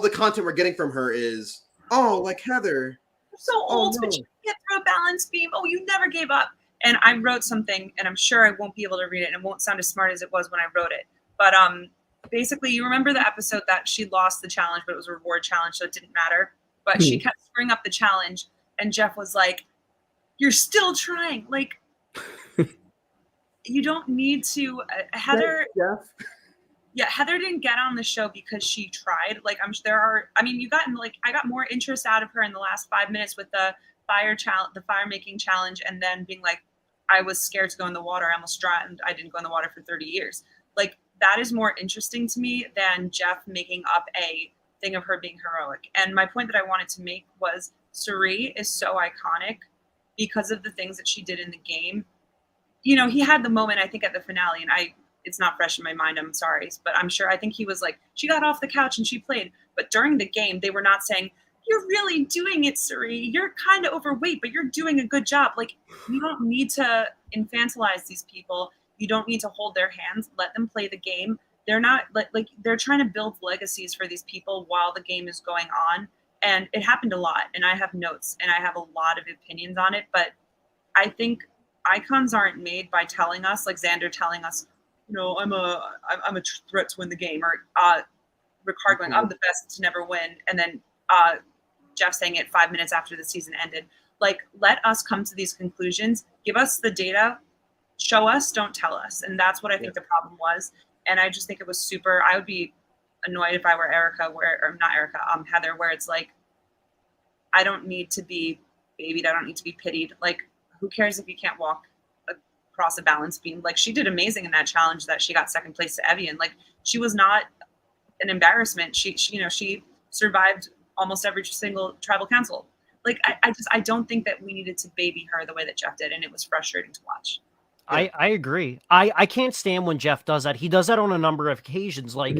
content we're getting from her is, oh, like Heather. You're so old, but you get through a balance beam. Oh, you never gave up. And I wrote something, and I'm sure I won't be able to read it, and it won't sound as smart as it was when I wrote it. But basically, you remember the episode that she lost the challenge, but it was a reward challenge, so it didn't matter. But she kept screwing up the challenge, and Jeff was like, "You're still trying. Like, you don't need to." Heather, Heather didn't get on the show because she tried. Like, I got more interest out of her in the last 5 minutes with the fire making challenge, and then being like, I was scared to go in the water. I almost drowned. I didn't go in the water for 30 years. Like, that is more interesting to me than Jeff making up a thing of her being heroic. And my point that I wanted to make was Suri is so iconic because of the things that she did in the game. You know, he had the moment, I think, at the finale, and it's not fresh in my mind, I'm sorry, but I'm sure, I think he was like, she got off the couch and she played. But during the game, they were not saying, you're really doing it, Suri. You're kind of overweight, but you're doing a good job. Like, you don't need to infantilize these people. You don't need to hold their hands. Let them play the game. They're not like they're trying to build legacies for these people while the game is going on. And it happened a lot. And I have notes and I have a lot of opinions on it. But I think icons aren't made by telling us, like Xander telling us, you know, I'm a threat to win the game, or Ricard going, I'm the best to never win, and then Jeff saying it 5 minutes after the season ended. Like, let us come to these conclusions. Give us the data. Show us, don't tell us. And that's what I think the problem was. And I just think it was super. I would be annoyed if I were Erica, or not Erica, Heather, where it's like, I don't need to be babied. I don't need to be pitied. Like, who cares if you can't walk across a balance beam? Like, she did amazing in that challenge that she got second place to Evian. Like, she was not an embarrassment. She you know, she survived almost every single tribal council. Like, I don't think that we needed to baby her the way that Jeff did, and it was frustrating to watch. I agree. I can't stand when Jeff does that. He does that on a number of occasions. Like,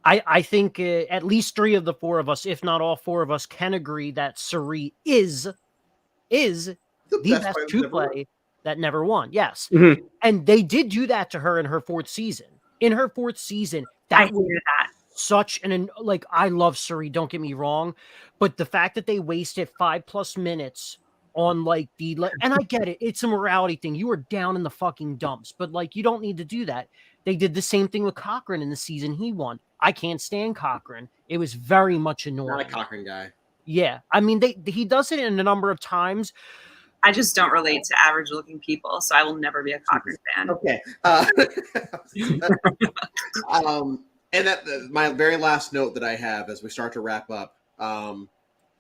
I think at least 3 of the 4 of us, if not all 4 of us, can agree that Suri is the best to play that never won. Yes. And they did do that to her in her 4th season. In her 4th season, that was such an, like, I love Suri, don't get me wrong, but the fact that they wasted 5+ minutes on, like, and I get it, it's a morality thing. You were down in the fucking dumps, but, like, you don't need to do that. They did the same thing with Cochran in the season he won. I can't stand Cochran. It was very much annoying. Not a Cochran guy. Yeah. I mean, he does it in a number of times. I just don't relate to average looking people, so I will never be a Cochran fan. Okay. And that my very last note that I have as we start to wrap up.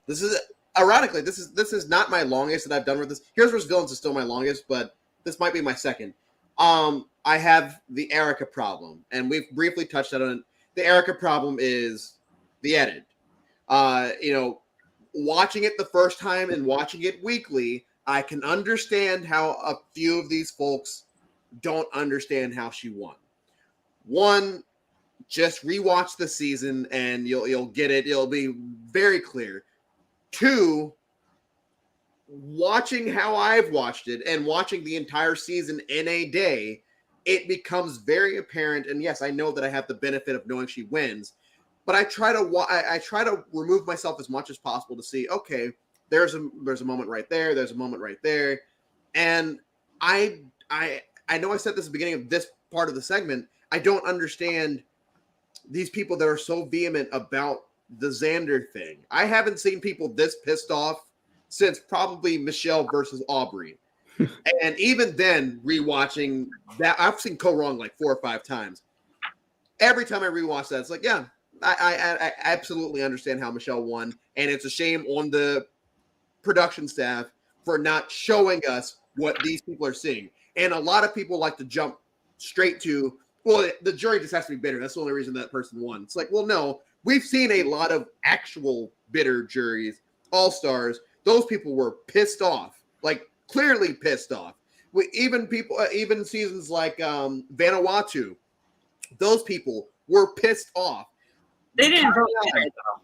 This is ironically, this is not my longest that I've done with this. Here's vs. Villains is still my longest, but this might be my second. I have the Erica problem, and we've briefly touched on it. The Erica problem is the edit. You know, watching it the first time and watching it weekly, I can understand how a few of these folks don't understand how she won. One, just rewatch the season and you'll get it. It'll be very clear. 2, watching how I've watched it and watching the entire season in a day, it becomes very apparent. And yes, I know that I have the benefit of knowing she wins, but I try to remove myself as much as possible to see, okay, there's a moment right there. There's a moment right there. And I know I said this at the beginning of this part of the segment. I don't understand these people that are so vehement about the Xander thing. I haven't seen people this pissed off since probably Michelle versus Aubrey. And even then, rewatching that, I've seen Go Wrong like 4 or 5 times. Every time I rewatch that, it's like, yeah, I absolutely understand how Michelle won. And it's a shame on the production staff for not showing us what these people are seeing. And a lot of people like to jump straight to, well, the jury just has to be bitter. That's the only reason that person won. It's like, well, no, we've seen a lot of actual bitter juries, all-stars. Those people were pissed off, like clearly pissed off. Even seasons like Vanuatu, those people were pissed off. They didn't vote bitter, though.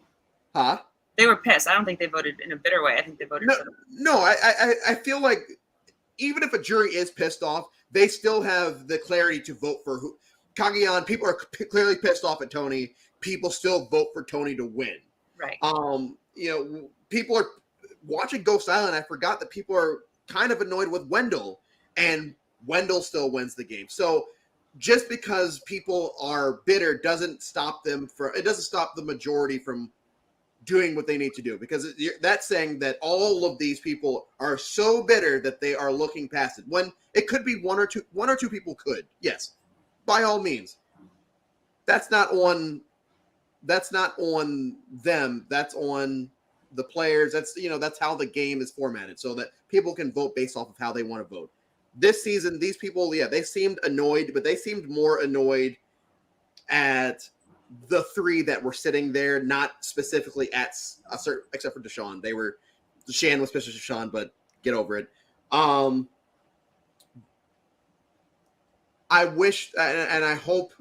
Huh? They were pissed. I don't think they voted in a bitter way. I think they voted. No, I feel like even if a jury is pissed off, they still have the clarity to vote for who. Kagayan, people are clearly pissed off at Tony. People still vote for Tony to win. Right. You know, people are watching Go Silent. I forgot that people are kind of annoyed with Wendell, and Wendell still wins the game. So just because people are bitter doesn't stop them doesn't stop the majority from doing what they need to do, because that's saying that all of these people are so bitter that they are looking past it. When it could be one or two people could, yes, by all means. That's not on them. That's on the players. That's how the game is formatted, so that people can vote based off of how they want to vote. This season, these people, yeah, they seemed annoyed, but they seemed more annoyed at the three that were sitting there, not specifically at a certain, except for Deshaun. Shan was special to Deshaun, but get over it. I wish, and I hope,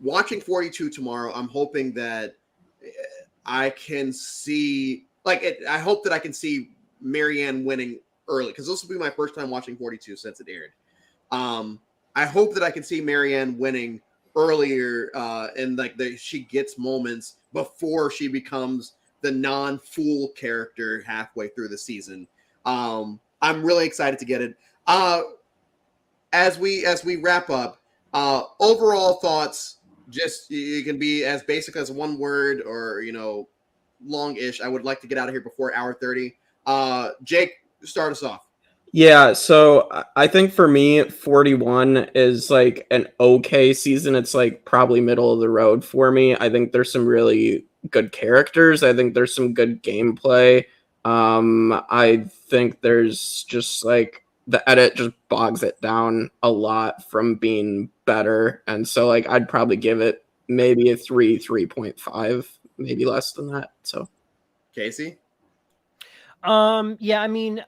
watching 42 tomorrow, I'm hoping that I can see, I hope that I can see Marianne winning early, because this will be my first time watching 42 since it aired. I hope that I can see Marianne winning earlier, and she gets moments before she becomes the non-fool character halfway through the season. I'm really excited to get it. As we wrap up, overall thoughts, just it can be as basic as one word or long-ish. I would like to get out of here before hour 30. Jake, start us off. Yeah, so I think for me, 41 is like an okay season. It's like probably middle of the road for me. I think there's some really good characters. I think there's some good gameplay. I think there's just like the edit just bogs it down a lot from being better. And so like I'd probably give it maybe a 3.5, maybe less than that. So Casey? Yeah, I mean,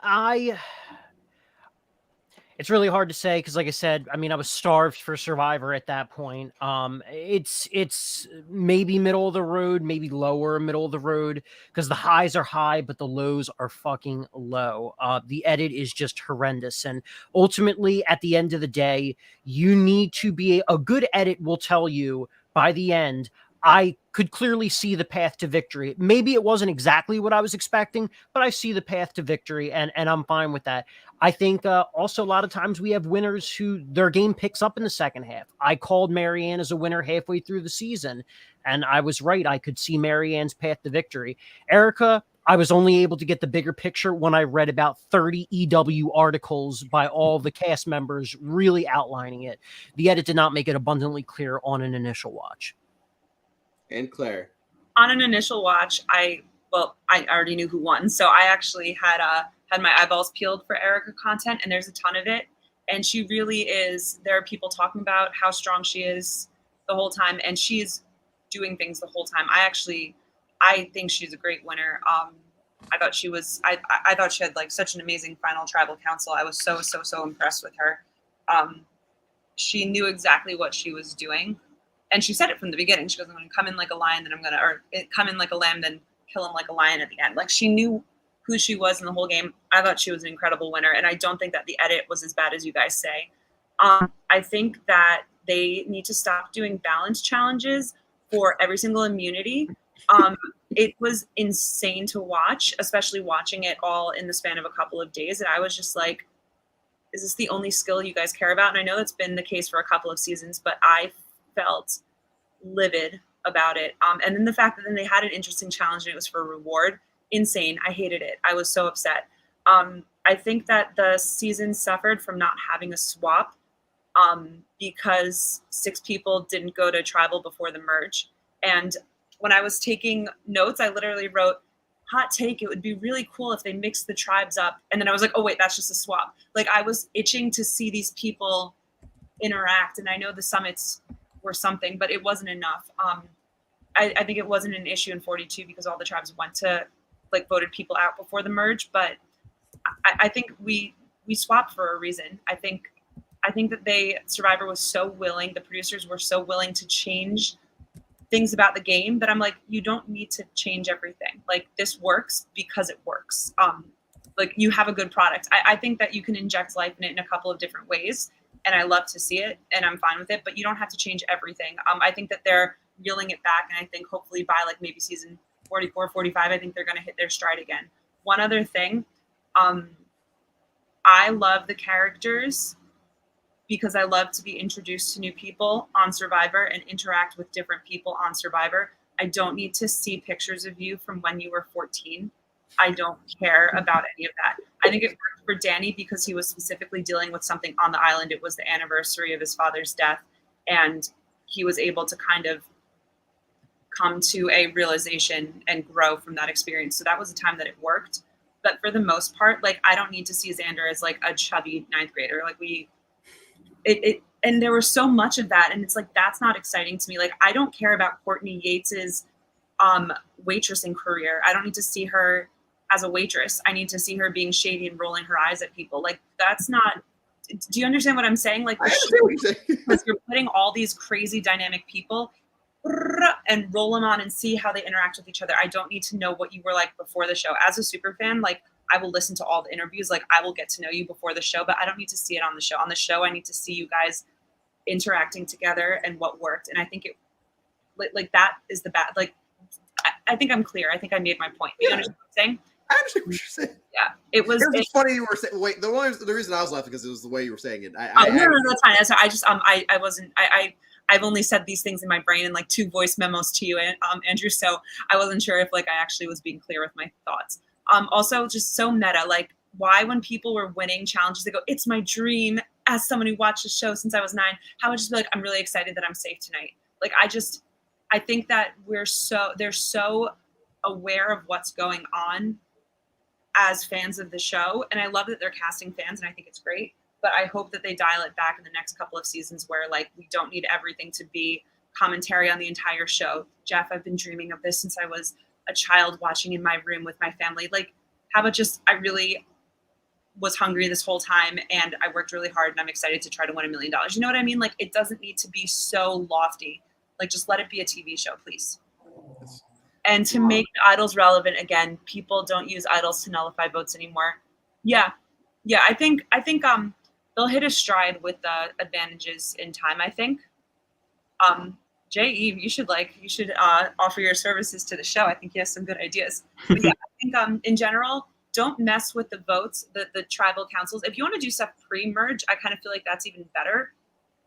it's really hard to say because, like I said, I mean, I was starved for Survivor at that point. It's maybe middle of the road, maybe lower middle of the road, because the highs are high, but the lows are fucking low. The edit is just horrendous, and ultimately, at the end of the day, you need to be a good edit will tell you by the end. I could clearly see the path to victory. Maybe it wasn't exactly what I was expecting, but I see the path to victory, and I'm fine with that. I think also a lot of times we have winners who their game picks up in the second half. I called Marianne as a winner halfway through the season, and I was right. I could see Marianne's path to victory. Erica, I was only able to get the bigger picture when I read about 30 EW articles by all the cast members really outlining it. The edit did not make it abundantly clear on an initial watch. And Claire. On an initial watch, I already knew who won, so I actually had my eyeballs peeled for Erica content, and there's a ton of it. And she really is. There are people talking about how strong she is the whole time, and she's doing things the whole time. I think she's a great winner. I thought she was. I thought she had like such an amazing final tribal council. I was so impressed with her. She knew exactly what she was doing. And she said it from the beginning. She goes, I'm going to come in like a lion, then come in like a lamb, then kill him like a lion at the end. Like she knew who she was in the whole game. I thought she was an incredible winner. And I don't think that the edit was as bad as you guys say. I think that they need to stop doing balance challenges for every single immunity. It was insane to watch, especially watching it all in the span of a couple of days. And I was just like, is this the only skill you guys care about? And I know that's been the case for a couple of seasons, but I felt livid about it. And then the fact that then they had an interesting challenge and it was for reward, insane. I hated it. I was so upset. I think that the season suffered from not having a swap because 6 people didn't go to tribal before the merge. And when I was taking notes, I literally wrote, hot take, it would be really cool if they mixed the tribes up. And then I was like, oh wait, that's just a swap. Like I was itching to see these people interact. And I know the summits were something, but it wasn't enough. I think it wasn't an issue in 42 because all the tribes went to voted people out before the merge. But I think we swapped for a reason. I think that Survivor was so willing, the producers were so willing to change things about the game that I'm like, you don't need to change everything. Like this works because it works. You have a good product. I think that you can inject life in it in a couple of different ways. And I love to see it, and I'm fine with it, but you don't have to change everything. I think that they're reeling it back, and I think hopefully by maybe season 44, 45, I think they're going to hit their stride again. One other thing, I love the characters because I love to be introduced to new people on Survivor and interact with different people on Survivor. I don't need to see pictures of you from when you were 14. I don't care about any of that. I think it worked for Danny because he was specifically dealing with something on the island. It was the anniversary of his father's death, and he was able to kind of come to a realization and grow from that experience. So that was a time that it worked. But for the most part, I don't need to see Xander as a chubby 9th grader. and there was so much of that, and it's like that's not exciting to me. Like I don't care about Courtney Yates's waitressing career. I don't need to see her as a waitress. I need to see her being shady and rolling her eyes at people. Like that's not. Do you understand what I'm saying? Like I understand what you're saying. because you're putting all these crazy dynamic people and roll them on and see how they interact with each other. I don't need to know what you were like before the show. As a super fan, like I will listen to all the interviews. Like I will get to know you before the show, but I don't need to see it on the show. On the show, I need to see you guys interacting together and what worked. And I think it like that is the bad. Like I think I'm clear. I think I made my point. You understand what I'm saying? I understand what you're saying. Yeah, it was just funny you were saying. Wait, the reason I was laughing because it was the way you were saying it. No, that's fine. That's fine. I just I wasn't I've only said these things in my brain and like 2 voice memos to you, Andrew. So I wasn't sure if like I actually was being clear with my thoughts. Also, just so meta. Like, why when people were winning challenges, they go, "It's my dream." As someone who watched the show since I was 9, how would just be like, "I'm really excited that I'm safe tonight." Like, I think that they're so aware of what's going on as fans of the show, and I love that they're casting fans, and I think it's great. But I hope that they dial it back in the next couple of seasons where like we don't need everything to be commentary on the entire show. Jeff, I've been dreaming of this since I was a child watching in my room with my family. Like, how about just I really was hungry this whole time and I worked really hard and I'm excited to try to win $1 million. You know what I mean? Like, it doesn't need to be so lofty. Like, just let it be a TV show, please. And to make the idols relevant again, people don't use idols to nullify votes anymore. Yeah. I think they'll hit a stride with the advantages in time, I think. J.E., you should offer your services to the show. I think he has some good ideas. But yeah, I think in general, don't mess with the votes, the tribal councils. If you want to do stuff pre-merge, I kind of feel like that's even better.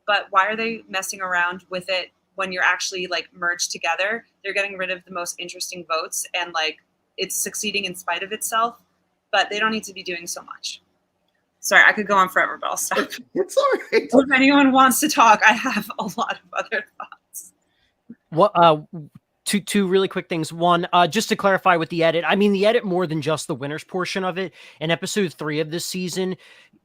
But why are they messing around with it when you're actually like merged together? They're getting rid of the most interesting votes and like it's succeeding in spite of itself, but they don't need to be doing so much. Sorry, I could go on forever, but I'll stop. It's all right. If anyone wants to talk, I have a lot of other thoughts. What two really quick things. One, just to clarify with the edit, I mean the edit more than just the winners portion of it. In episode 3 of this season,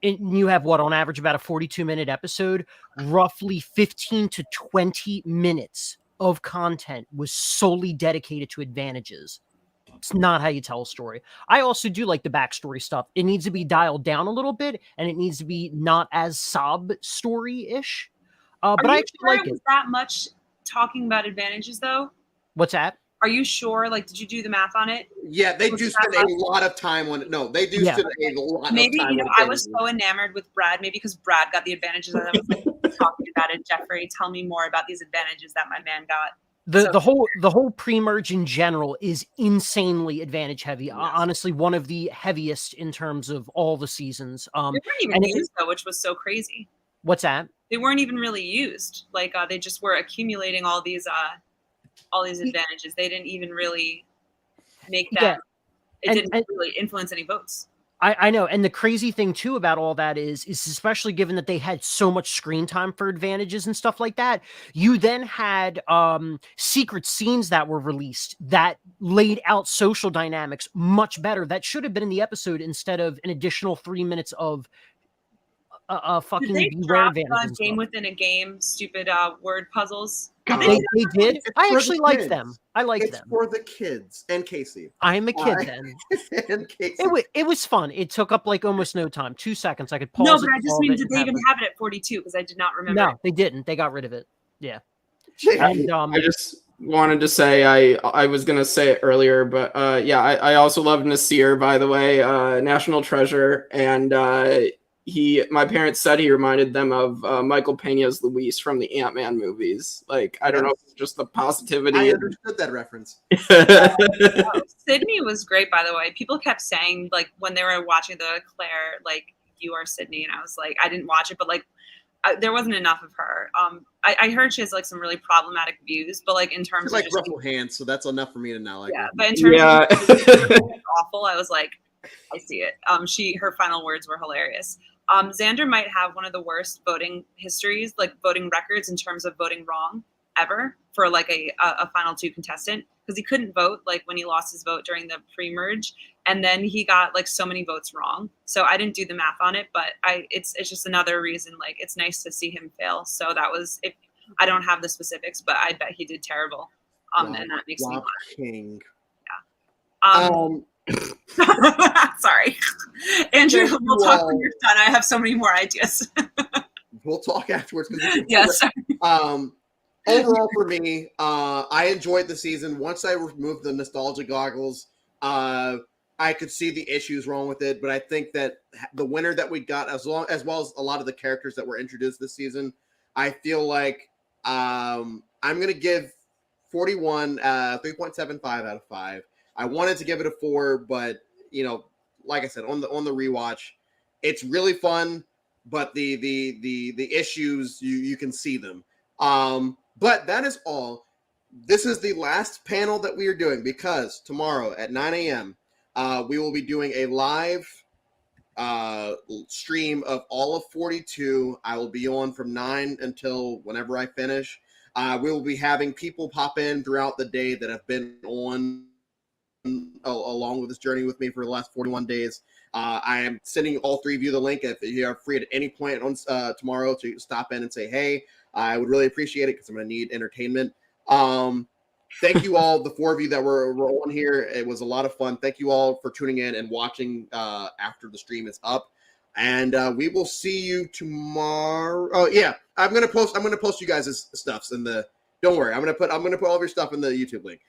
you have what on average about a 42-minute episode. Roughly 15 to 20 minutes of content was solely dedicated to advantages. It's not how you tell a story. I also do like the backstory stuff. It needs to be dialed down a little bit, and it needs to be not as sob story-ish. But I actually like it. Was that much talking about advantages, though? What's that? Are you sure? Like, did you do the math on it? Yeah, they do spend a lot of time on it. No, they do spend a lot of time. Maybe, I was so enamored with Brad, maybe because Brad got the advantages and I was like talking about it. Jeffrey, tell me more about these advantages that my man got. The whole pre-merge in general is insanely advantage heavy. Yes. Honestly, one of the heaviest in terms of all the seasons. They weren't even used though, which was so crazy. What's that? They weren't even really used. Like they just were accumulating all these advantages. They didn't even really make that. Yeah. It didn't really influence any votes. I know. And the crazy thing too about all that is especially given that they had so much screen time for advantages and stuff like that, you then had secret scenes that were released that laid out social dynamics much better. That should have been in the episode instead of an additional 3 minutes of fucking beware advantages. Game within a game, stupid word puzzles. They did. I actually liked them. I liked them. It's for the kids and Casey. I'm a kid then. And Casey. It was fun. It took up like almost no time. 2 seconds. I could pause. No, but I just mean, did they even have it at 42? Because I did not remember. No, they didn't. They got rid of it. Yeah. And, I just wanted to say I was gonna say it earlier, but I also love Nasir, by the way, national treasure, and my parents said he reminded them of Michael Pena's Luis from the Ant-Man movies. Like, I don't know if it's just the positivity. I understood that reference. Sydney was great, by the way. People kept saying, like, when they were watching the Claire, like, you are Sydney, and I was like, I didn't watch it, but, like, there wasn't enough of her. I heard she has, like, some really problematic views, but, like, in terms of... like, ruffle hands, so that's enough for me to not like her. But in terms of awful, I was like, I see it. Her final words were hilarious. Xander might have one of the worst voting histories, like voting records in terms of voting wrong ever for like a final 2 contestant, because he couldn't vote like when he lost his vote during the pre-merge, and then he got like so many votes wrong. So I didn't do the math on it, but it's just another reason, like, it's nice to see him fail. So that was, if I don't have the specifics, but I bet he did terrible. And that makes me Rob laugh. King. Sorry, Andrew, Thank we'll you talk all. when you're done. I have so many more ideas. We'll talk afterwards. Yes. Overall, for me, I enjoyed the season. Once I removed the nostalgia goggles, I could see the issues wrong with it. But I think that the winner that we got, as well as a lot of the characters that were introduced this season, I feel like I'm going to give 41 3.75 out of 5. I wanted to give it a 4, but like I said, on the rewatch, it's really fun. But the issues, you can see them. But that is all. This is the last panel that we are doing, because tomorrow at 9 a.m. We will be doing a live stream of all of 42. I will be on from 9 until whenever I finish. We will be having people pop in throughout the day that have been on along with this journey with me for the last 41 days. I am sending all 3 of you the link. If you are free at any point on tomorrow to stop in and say, hey, I would really appreciate it, because I'm going to need entertainment. Thank you all, the 4 of you that were on here. It was a lot of fun. Thank you all for tuning in and watching after the stream is up. And we will see you tomorrow. Oh yeah, I'm gonna post you guys' stuffs in the. Don't worry, I'm gonna put all of your stuff in the YouTube link.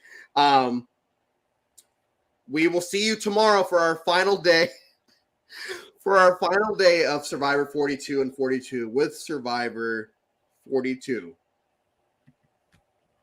We will see you tomorrow for our final day. For our final day of Survivor 42 and 42 with Survivor 42.